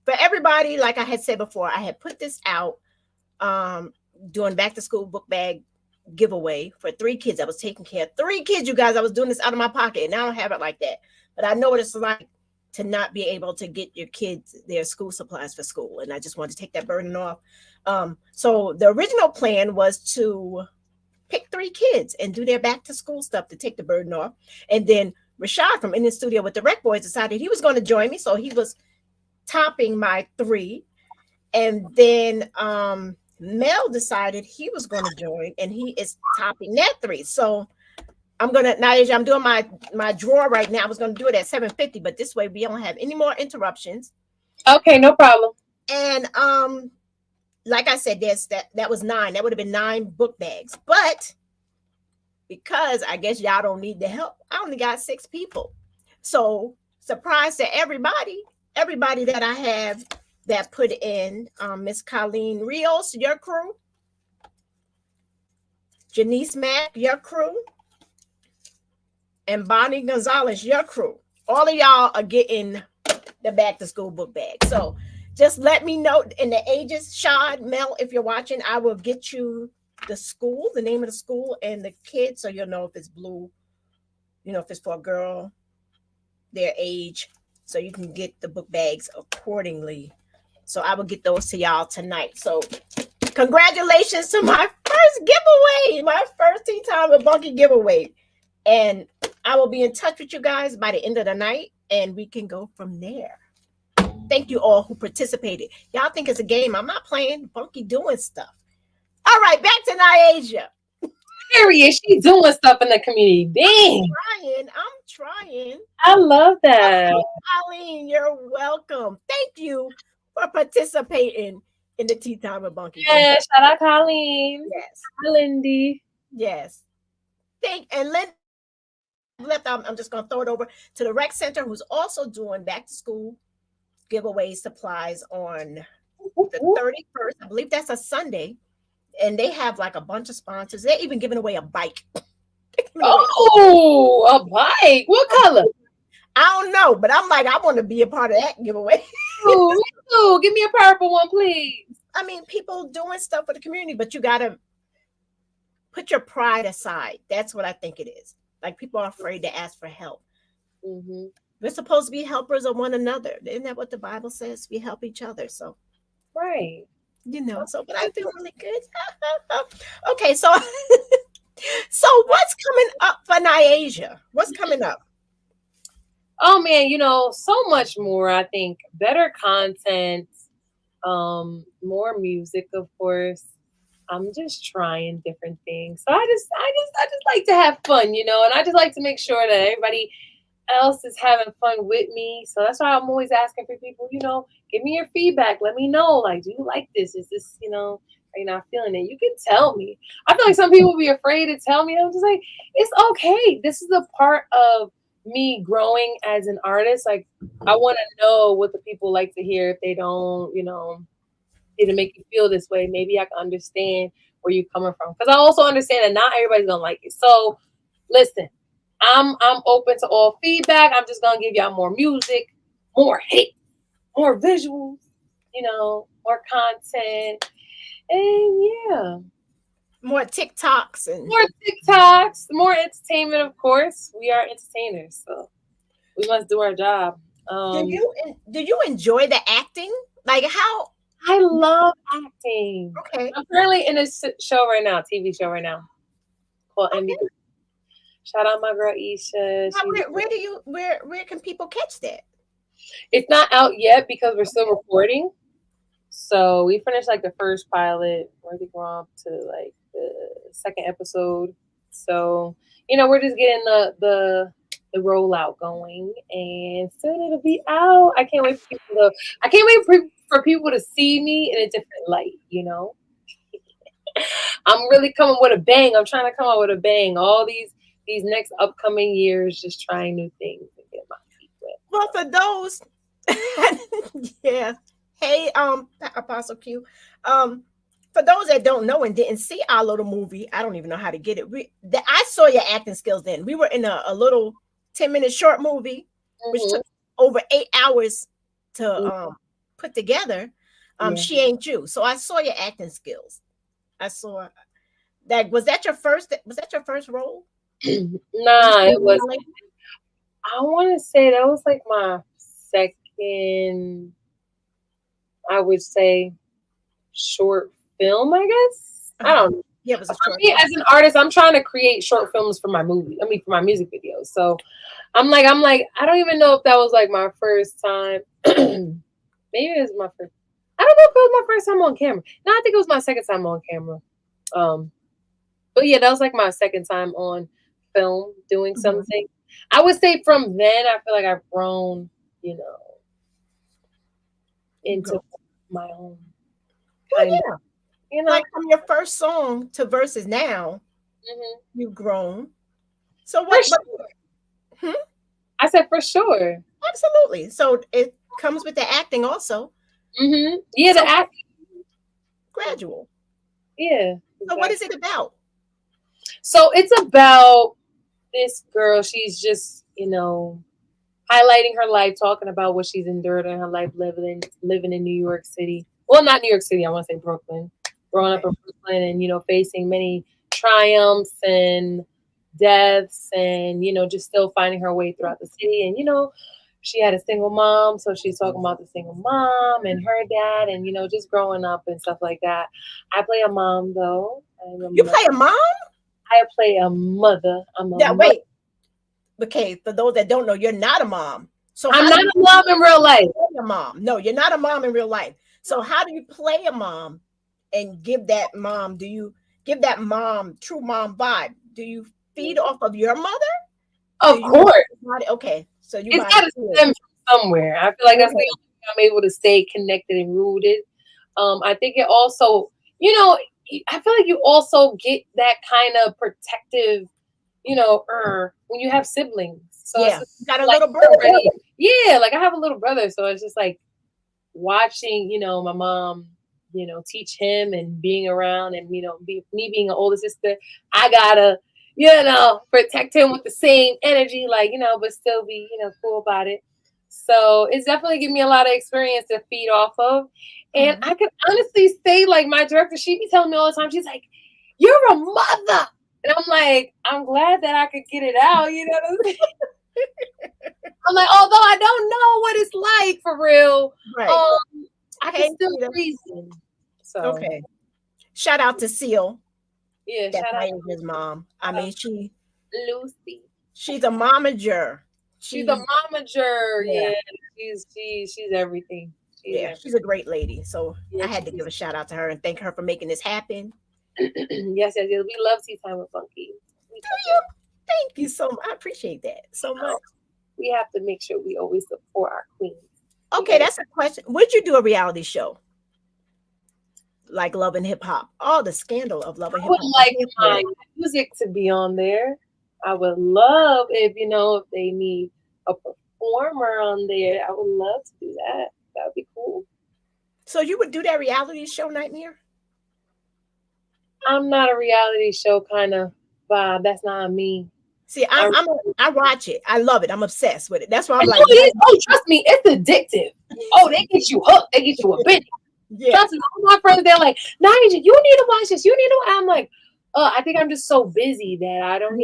for everybody, like I had said before, I had put this out doing back to school book bag giveaway for 3 kids. I was taking care of 3 kids, you guys. I was doing this out of my pocket, and I don't have it like that. But I know what it's like to not be able to get your kids their school supplies for school. And I just wanted to take that burden off. So the original plan was to pick 3 kids and do their back to school stuff to take the burden off. And then Rashad from In the Studio with the Rec Boys decided he was going to join me. So he was topping my 3. And then Mel decided he was going to join, and he is topping that 3. So I'm doing my draw right now. I was going to do it at 7:50, but this way we don't have any more interruptions. Okay, no problem. And like I said, that was 9. That would have been 9 book bags. But because I guess y'all don't need the help, I only got 6 people. So surprise to everybody that I have that put in, Miss Colleen Rios, your crew, Janice Mack, your crew, and Bonnie Gonzalez, your crew. All of y'all are getting the back to school book bag. So just let me know in the ages. Shad, Mel, if you're watching, I will get you the name of the school and the kids, so you'll know if it's blue, if it's for a girl, their age, so you can get the book bags accordingly. So I will get those to y'all tonight. So congratulations to my first giveaway, my first Tea Time with Bunky giveaway. And I will be in touch with you guys by the end of the night, and we can go from there. Thank you all who participated. Y'all think it's a game. I'm not playing. Bunky doing stuff. All right, back to Nyasia. Period. She's doing stuff in the community. Dang. I'm trying. I love that. Colleen, you're welcome. Thank you for participating in the Tea Time with Bunky. Yeah, shout out Colleen. Yes. Hi, Lindy. Yes. And Linda left. I'm just going to throw it over to the rec center, who's also doing back to school giveaway supplies on the 31st. I believe that's a Sunday. And they have like a bunch of sponsors. They're even giving away a bike. Oh, a bike. What color? I don't know, but I'm like, I want to be a part of that giveaway. Ooh, give me a purple one, please. I mean, people doing stuff for the community, but you got to put your pride aside. That's what I think it is. Like, people are afraid to ask for help. Mm-hmm. We're supposed to be helpers of one another. Isn't that what the Bible says? We help each other. So, right. But I feel really good. Okay, so what's coming up for Nyasia? What's coming up? Oh man, so much more. I think better content, more music, of course. I'm just trying different things. So I just like to have fun, and I just like to make sure that everybody else is having fun with me. So that's why I'm always asking for people, give me your feedback. Let me know, like, do you like this? Is this, are you not feeling it? You can tell me. I feel like some people be afraid to tell me. I'm just like, it's okay. This is a part of me growing as an artist. Like, I want to know what the people like to hear. If they don't, it'll make you feel this way. Maybe I can understand where you're coming from. Because I also understand that not everybody's gonna like it. So listen, I'm open to all feedback. I'm just gonna give y'all more music, more hate, more visuals, more content, and yeah, more TikToks and more entertainment. Of course, we are entertainers, so we must do our job. Do you enjoy the acting? Like, how? I love acting. Okay, I'm currently in a show right now, TV show right now, called MVP. Shout out my girl Isha. Now, where can people catch that? It's not out yet because we're still recording. So we finished like the first pilot. We're going up to like the second episode. So we're just getting the rollout going, and soon it'll be out. I can't wait for people to. I can't wait for people to see me in a different light. I'm really coming with a bang. I'm trying to come out with a bang. All these next upcoming years, just trying new things and get my feet wet. Well, for those, yeah. Hey, Apostle Q. For those that don't know and didn't see our little movie, I don't even know how to get it. I saw your acting skills then. We were in a little 10-minute short movie, which took over 8 hours to put together. She Ain't You. So I saw your acting skills. I saw that. Was that your first role? Nah, it was. I want to say that was like my second, I would say, short film, I guess. I don't know. Yeah, it was a short film. As an artist, I'm trying to create short films for my movie. For my music videos. So I'm like, I don't even know if that was like my first time. Maybe it was my first. I don't know if it was my first time on camera. No, I think it was my second time on camera. But yeah, that was like my second time on film doing something. I would say from then, I feel like I've grown, into my own. Like from your first song to verses now, you've grown. So what? I said for sure. Absolutely. So it comes with the acting also. Yeah, the acting. Gradual. Yeah. So what is it about? So it's about this girl. She's just, highlighting her life, talking about what she's endured in her life, living in New York City. Well, not New York City. I want to say Brooklyn. Growing up in Brooklyn and, facing many triumphs and deaths and, just still finding her way throughout the city. And, she had a single mom. So she's talking about the single mom and her dad and, just growing up and stuff like that. I play a mom, though. You play a mom? I play a mother. Wait. Okay, for those that don't know, you're not a mom. So I'm not a mom in real life. A mom. No, you're not a mom in real life. So how do you play a mom and give that mom? Do you give that mom true mom vibe? Do you feed off of your mother? Of course. Okay, so it's got to stem from somewhere. I feel like that's the only way I'm able to stay connected and rooted. I think it also, I feel like you also get that kind of protective, when you have siblings. So it's got a little brother. Yeah, like I have a little brother, so it's just like watching, my mom, teach him and being around and, me being an older sister, I gotta, protect him with the same energy, like, but still be, cool about it. So it's definitely given me a lot of experience to feed off of. And I can honestly say, like, my director, she be telling me all the time, she's like, you're a mother. And I'm like, I'm glad that I could get it out, you know what I'm saying? I'm like, although I don't know what it's like for real, right. I can still reason. So okay. Shout out to Seal. Yeah, shout out to his mom. I mean, Lucy. She's a momager. She's a momager. Yeah. She's everything. She's a great lady. So I had to give a shout out to her and thank her for making this happen. Yes. We love Tea Time with Bunky. Do you? Thank you so much. I appreciate that so much. We have to make sure we always support our queens. Okay, that's a question. Would you do a reality show? Like Love and Hip Hop? Oh, the scandal of Love and Hip Hop. I would like my music to be on there. I would love if they need a performer on there. I would love to do that. That would be cool. So you would do that reality show, Nightmare? I'm not a reality show kind of vibe. That's not me. See, I watch it. I love it. I'm obsessed with it. That's why I'm like, trust me, it's addictive. Oh, they get you hooked. They get you a bit. Yeah. Trust me, all my friends, they're like, Naija, you need to watch this. You need to. I'm like, I think I'm just so busy that I don't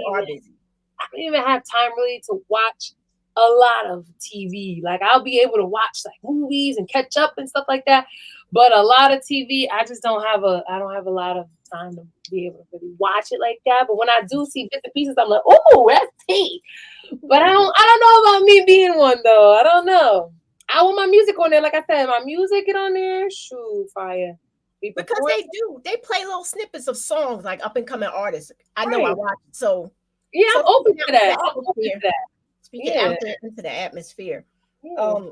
even have time really to watch a lot of TV. Like I'll be able to watch like movies and catch up and stuff like that. But a lot of TV, I don't have a lot of time to be able to really watch it like that. But when I do see bits and pieces, I'm like, oh, that's tea. But I don't know about me being one though. I don't know. I want my music on there. Like I said, my music get on there. Shoot, fire. Because they play little snippets of songs like up and coming artists. I know I Right. watch it. So Yeah, I'm open to that. the I'm open to that. speaking Yeah. out there into the atmosphere. Yeah.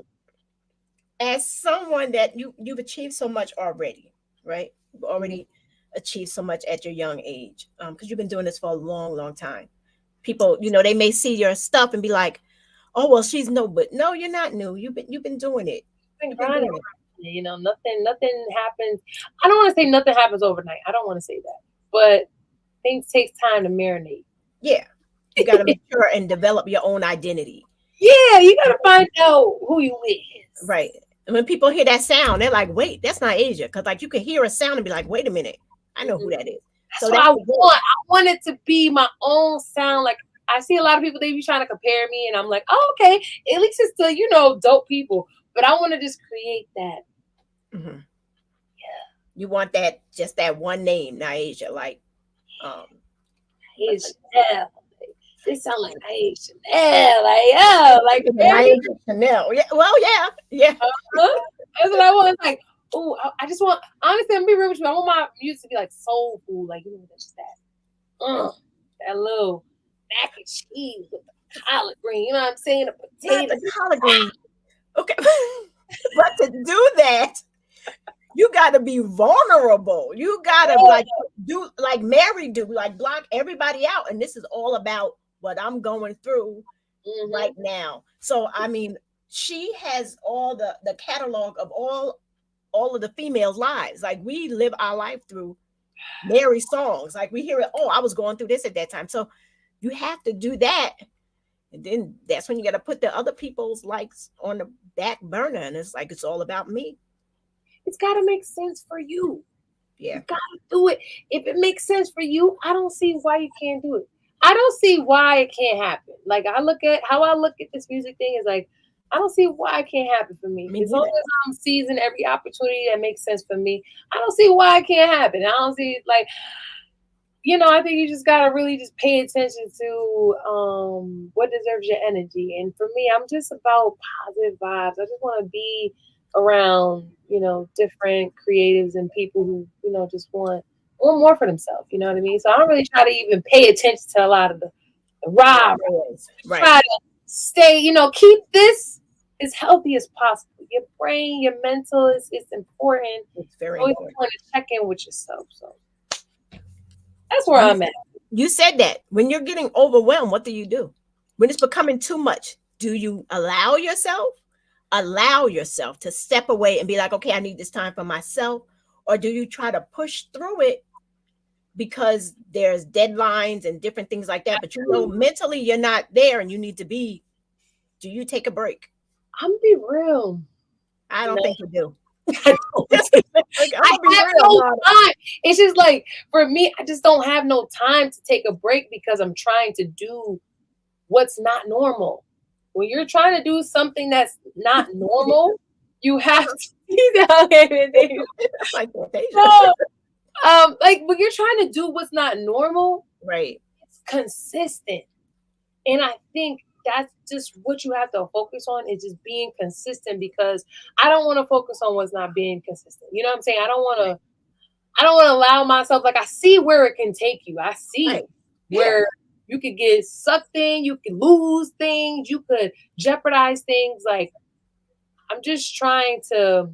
As someone that you've achieved so much already, right? You've already achieved so much at your young age, because you've been doing this for a long, long time. People, they may see your stuff and be like, "Oh, well, she's new," but no, you're not new. You've been doing it. Been You've been grinding. doing it. You know, nothing happens. I don't want to say nothing happens overnight. I don't want to say that, but things take time to marinate. Yeah, you got to mature and develop your own identity. Yeah, you gotta find out who you is. Right. And when people hear that sound, they're like, "Wait, that's not Asia," because like you can hear a sound and be like, "Wait a minute, I know who that is." That's what I want. I want it to be my own sound. Like I see a lot of people, they be trying to compare me, and I'm like, oh, okay, at least it's still, dope people. But I want to just create that. Mm-hmm. Yeah. You want that, just that one name, Nyasia, like, Nyasia Chane'l. They sound like Nyasia Chane'l. Like, yeah, like Nyasia Chane'l. Yeah. Well, yeah. That's what I want. It's like, oh, I just want, honestly, I'm gonna be real with you. I want my music to be like soul food, like that's that. That little mac and cheese with the collard green. You know what I'm saying? The Not potatoes. the collard green. Okay. But to do that, you got to be vulnerable. You got to do like Mary do, like block everybody out. And this is all about what I'm going through right now. So, I mean, she has all the catalog of all of the females' lives. Like we live our life through Mary's songs. Like we hear it, oh, I was going through this at that time. So you have to do that. And then that's when you got to put the other people's likes on the back burner. And it's like, it's all about me. It's got to make sense for you. Yeah. You got to do it. If it makes sense for you, I don't see why you can't do it. I don't see why it can't happen. Like I look at this music thing is like, I don't see why it can't happen for me. As long as I'm seizing every opportunity that makes sense for me, I don't see why it can't happen. I don't see like, I think you just gotta really just pay attention to what deserves your energy. And for me, I'm just about positive vibes. I just want to be around, different creatives and people who, just want more for themselves. You know what I mean? So I don't really try to even pay attention to a lot of the rah. Right. Try to stay, keep this as healthy as possible. Your brain, your mental is important. It's very always important. want to check in with yourself. So that's where I'm at. You said that when you're getting overwhelmed, what do you do? When it's becoming too much, do you allow yourself to step away and be like, okay, I need this time for myself? Or do you try to push through it because there's deadlines and different things like that, but mentally you're not there and you need to be? Do you take a break? I'm gonna be real. I don't think you do. I have no time. It's just like for me, I just don't have no time to take a break because I'm trying to do what's not normal. When you're trying to do something that's not normal, you have to like when you're trying to do what's not normal, right? It's consistent. And I think that's just what you have to focus on is just being consistent, because I don't want to focus on what's not being consistent. You know what I'm saying? I don't want to allow myself, like, I see where it can take you. I see where you could get sucked in, you could lose things, you could jeopardize things. Like, I'm just trying to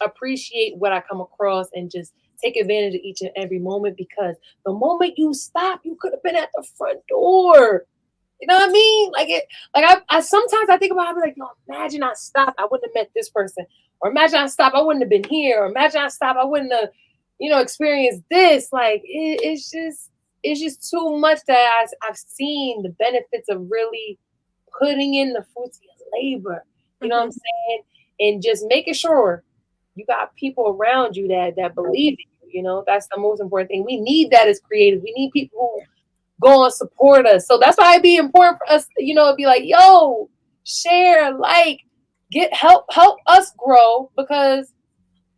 appreciate what I come across and just take advantage of each and every moment, because the moment you stop, you could have been at the front door. You know what I mean? I sometimes I think about it, I'll be like, imagine I stopped, I wouldn't have met this person. Or imagine I stopped, I wouldn't have been here. Or imagine I stopped, I wouldn't have, experienced this. Like, it's just too much that I've seen the benefits of really putting in the fruits of your labor. You know what I'm saying? And just making sure you got people around you that believe in you. That's the most important thing. We need that as creatives. We need people who go and support us. So that's why it'd be important for us, it'd be like, yo, share, like, help us grow, because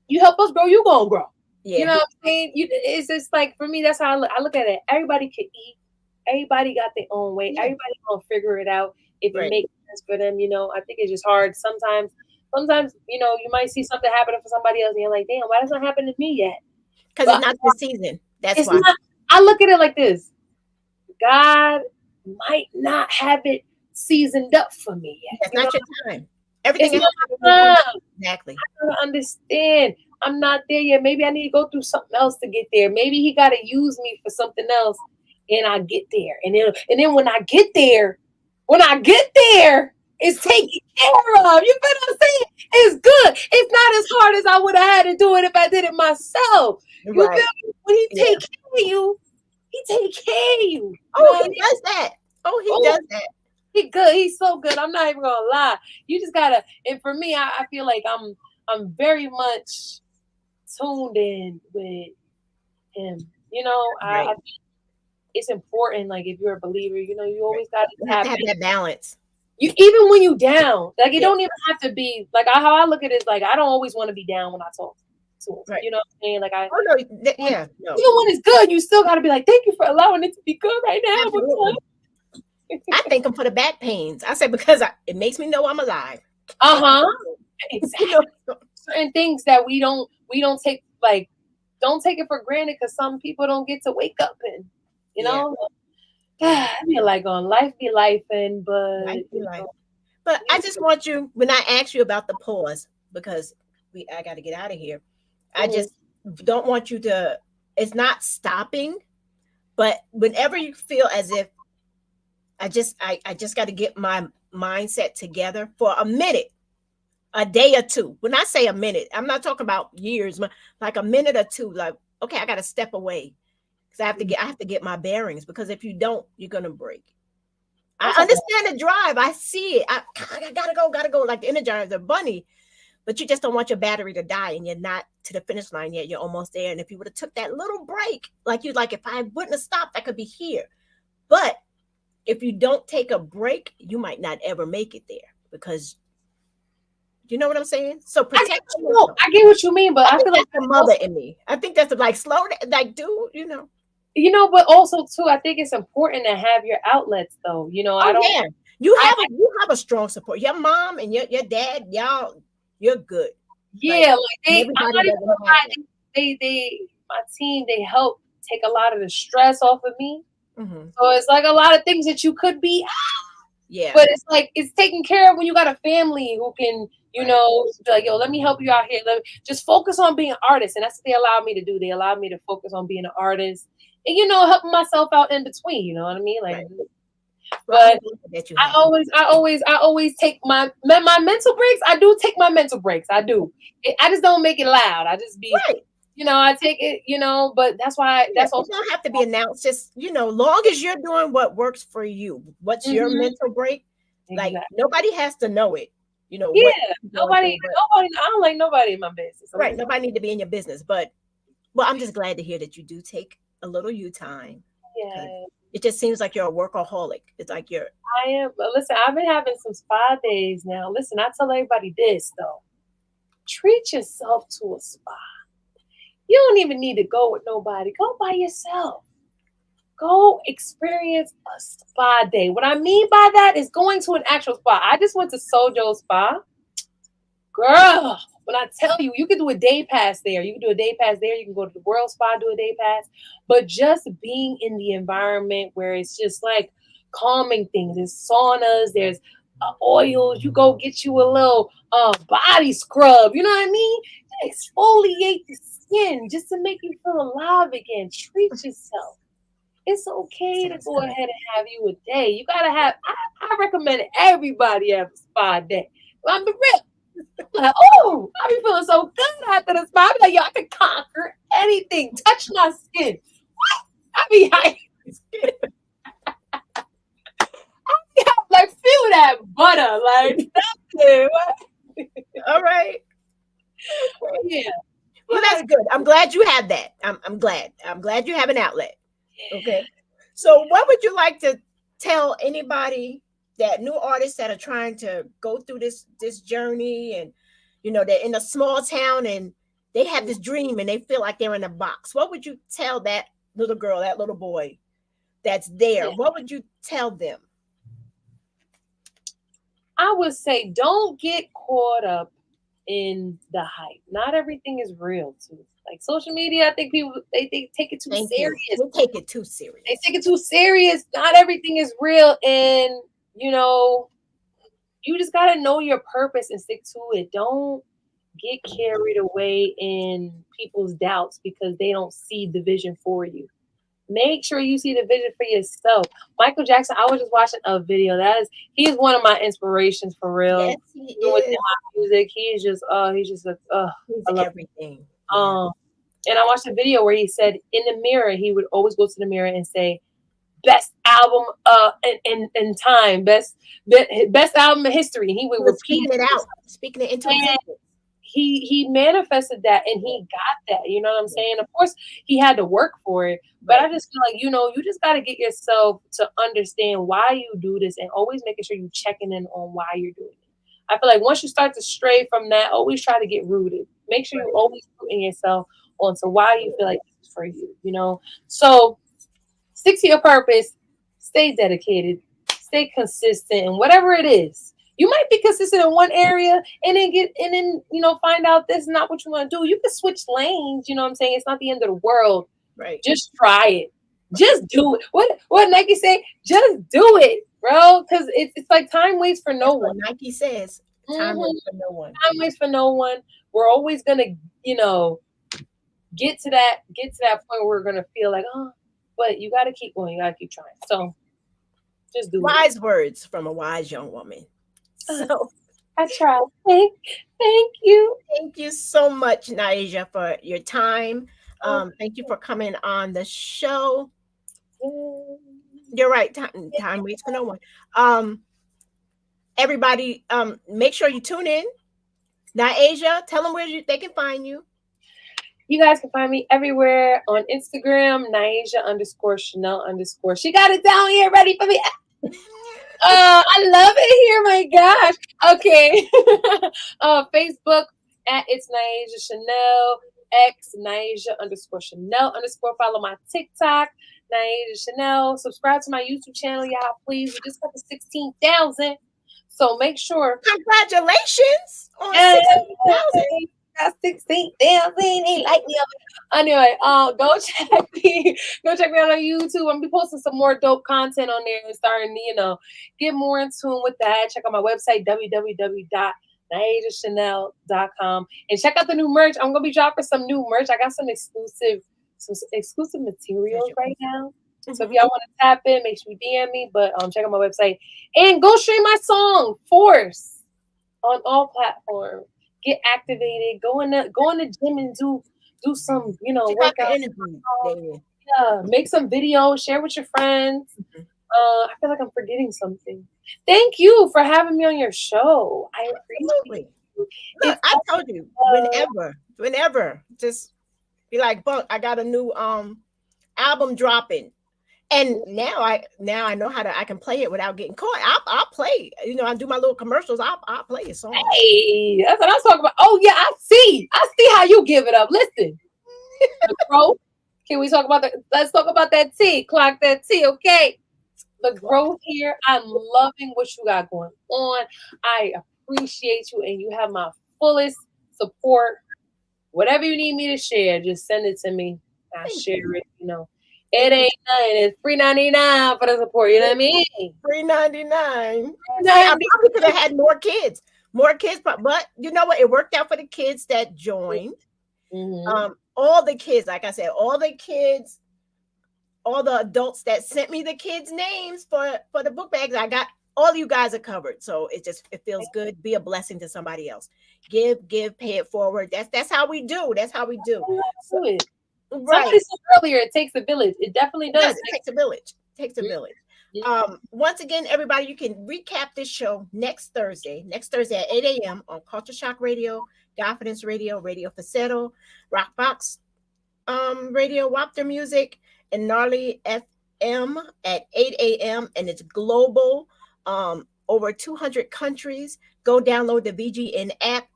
you help us grow, you gonna grow. Yeah. You know what I'm saying? It's just like, for me, that's how I look at it. Everybody can eat. Everybody got their own way. Yeah. Everybody gonna figure it out if it Right. makes sense for them. I think it's just hard sometimes. Sometimes, you might see something happening for somebody else, and you're like, damn, why doesn't happen to me yet? Because it's not the season. That's It's why. not. I look at it like this: God might not have it seasoned up for me yet. It's not your time. Everything It's else. not time. Exactly. I don't understand. I'm not there yet. Maybe I need to go through something else to get there. Maybe he got to use me for something else, and I get there. And then when I get there, it's taken care of. You feel what I'm saying? It's good. It's not as hard as I would have had to do it if I did it myself. You feel me? When he take care of you, he take care of you. Oh, he does that. He does that. He good. He's so good. I'm not even gonna lie. You just gotta. And for me, I feel like I'm very much tuned in with him. I think it's important. Like, if you're a believer, you always gotta have that balance. You even when you down, like, it don't even have to be like how I look at it is like, I don't always want to be down when I talk to him. Right. You know what I'm saying? Like, no. Even when it's good, you still gotta be like, thank you for allowing it to be good right now. I thank him for the back pains. I say, because it makes me know I'm alive. Exactly. Certain things that we don't take, like, don't take it for granted, because some people don't get to wake up and I feel like on life be life, and but I just want you, when I ask you about the pause, because I got to get out of here. I just don't want you to. It's not stopping, but whenever you feel as if I just got to get my mindset together for a minute, a day or two. When I say a minute, I'm not talking about years, like a minute or two. Like, okay, I got to step away, because I have to get my bearings, because if you don't, you're gonna break. I understand the drive. I see it. I gotta go, like the Energizer Bunny, but you just don't want your battery to die, and you're not to the finish line yet. You're almost there. And if you would have took that little break, if I wouldn't have stopped, I could be here. But if you don't take a break, you might not ever make it there, because you know what I'm saying? So protect yourself. I get what you mean, but I feel like the mother in me. I think that's like slow, like, dude, but also too, I think it's important to have your outlets, though. You have a strong support. Your mom and your dad, y'all, you're good. Yeah, like my team, they help take a lot of the stress off of me. Mm-hmm. So it's like a lot of things that you could be but it's like, it's taken care of when you got a family who can, be like, yo, let me help you out here. Let me just focus on being an artist. And that's what they allowed me to do. They allowed me to focus on being an artist and, helping myself out in between, you know what I mean? Like, but I always take my mental breaks. I do take my mental breaks. I do. I just don't make it loud. I just be, I take it, but that's why also. It don't have to be announced. Just, long as you're doing what works for you. What's your mental break? Like, nobody has to know it. Nobody. I don't like nobody in my business. Right. Nobody need to be in your business. But, I'm just glad to hear that you do take a little you time. Yeah. It just seems like you're a workaholic. It's like I am. But listen, I've been having some spa days now. Listen, I tell everybody this, though. Treat yourself to a spa. You don't even need to go with nobody. Go by yourself. Go experience a spa day. What I mean by that is going to an actual spa. I just went to Sojo Spa. Girl, when I tell you, you can do a day pass there. You can do a day pass there. You can go to the World Spa, do a day pass. But just being in the environment where it's just like calming things. There's saunas. There's oils. You go get you a little body scrub. You know what I mean? Exfoliate the skin just to make you feel alive again. Treat yourself. It's okay to go ahead and have you a day. You gotta have. I recommend everybody have a spa day. I'm the rip. Like, oh, I be feeling so good after the spa. I be like, yo, I can conquer anything. Touch my skin. What? I be like, feel that butter, like nothing. All right. Yeah. Well, that's good. I'm glad you have that. I'm glad. I'm glad you have an outlet. Okay. So what would you like to tell anybody that new artists that are trying to go through this journey, and they're in a small town and they have this dream and they feel like they're in a box. What would you tell that little girl, that little boy that's there? Yeah. What would you tell them? I would say don't get caught up in the hype. Not everything is real too. Like social media, I think people they take it too serious. We take it too serious. They take it too serious. Not everything is real, and you just gotta know your purpose and stick to it. Don't get carried away in people's doubts because they don't see the vision for you. Make sure you see the vision for yourself. Michael Jackson, I was just watching a video. He's one of my inspirations for real. Yes, he With is. my music, he's just He's I love everything. and I watched a video where he said in the mirror, he would always go to the mirror and say, "Best album in time, best album in history." And he would repeat speaking it out, speaking it into existence. He manifested that and he got that. You know what I'm saying? Of course, he had to work for it, but I just feel like you just got to get yourself to understand why you do this, and always making sure you checking in on why you're doing it. I feel like once you start to stray from that, always try to get rooted. Make sure you always rooting yourself onto why you feel like this is for you. So stick to your purpose, stay dedicated, stay consistent, and whatever it is. You might be consistent in one area and then find out this is not what you want to do. You can switch lanes, you know what I'm saying? It's not the end of the world. Right. Just try it. Just do it. What Nike say? Just do it, bro. Because it's like time waits for no one. Nike says time waits for no one. Time waits for no one. We're always gonna, get to that point where we're gonna feel like, but you gotta keep going, you gotta keep trying. So just do wise words from a wise young woman. So I try. Thank you. Thank you so much, Nyasia, for your time. Thank you for coming on the show. You're right. Time waits for no one. Everybody, make sure you tune in. Nyasia, tell them where they can find you. You guys can find me everywhere on Instagram, Nyasia_Chane'l_. She got it down here ready for me. I love it here. My gosh. Okay. Facebook at It's Nyasia Chane'l. X Nyasia_Chane'l_. Follow my TikTok, Nyasia Chane'l. Subscribe to my YouTube channel, y'all. Please. We just got to 16,000. So make sure. Congratulations on 16,000. Got 16,000. Ain't like me. Anyway, go check me out on YouTube. I'm gonna be posting some more dope content on there and starting to, get more in tune with that. Check out my website, www.NyaSiaChane'l.com, and check out the new merch. I'm gonna be dropping some new merch. I got some exclusive materials right now. So if y'all want to tap in, make sure you DM me. But check out my website and go stream my song "Force" on all platforms. Get activated. Go in the gym and do some, workout. Yeah, make some videos. Share with your friends. I feel like I'm forgetting something. Thank you for having me on your show. I appreciate it. Look, I told you, whenever, just be like, "Bunk, I got a new album dropping." And now I know I can play it without getting caught. I'll play. I do my little commercials. I'll play a song. Hey, that's what I'm talking about. Oh yeah, I see how you give it up. Listen, the growth. Can we talk about that? Let's talk about that tea. Clock that tea, okay? The growth here. I'm loving what you got going on. I appreciate you, and you have my fullest support. Whatever you need me to share, just send it to me. I share it. It ain't nothing. It's $3.99 for the support. You know what I mean? $3.99. I probably could have had more kids, but you know what? It worked out for the kids that joined. Mm-hmm. All the kids, like I said, all the adults that sent me the kids' names for the book bags. I got all you guys are covered. So it feels good. Be a blessing to somebody else. Give, pay it forward. That's how we do. That's how we do. Right. Somebody said earlier, it takes a village. It definitely does. Yes, it takes a village. Yeah. Once again, everybody, you can recap this show next Thursday at 8 a.m. on Culture Shock Radio, Confidence Radio, Radio Facetto, Rockbox Radio, Wapter Music, and Gnarly FM at 8 a.m. And it's global. over 200 countries. Go download the VGN app,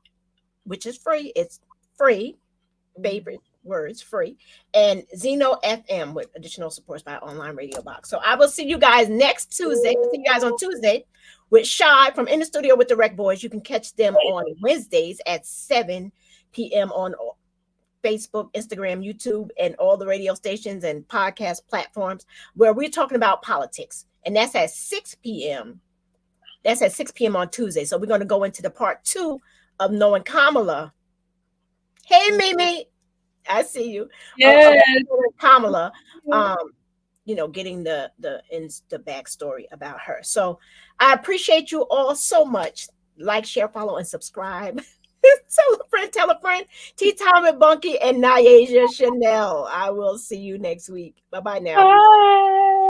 which is free. It's free. Favorite words, free. And Zeno FM with additional supports by online radio box. So I will see you guys next Tuesday. I'll see you guys on Tuesday with Shy from In the Studio with the Rec Boys. You can catch them on Wednesdays at 7 p.m. on Facebook, Instagram, YouTube, and all the radio stations and podcast platforms where we're talking about politics. And that's at 6 p.m. That's at 6 p.m. on Tuesday. So we're going to go into the part 2 of knowing Kamala. Hey, Mimi, I see you. Yes. Kamala, getting the backstory about her. So I appreciate you all so much. Like, share, follow, and subscribe. Tell a friend. Tea Time with Bunky and Nyasia Chane'l. I will see you next week. Bye-bye now. Bye.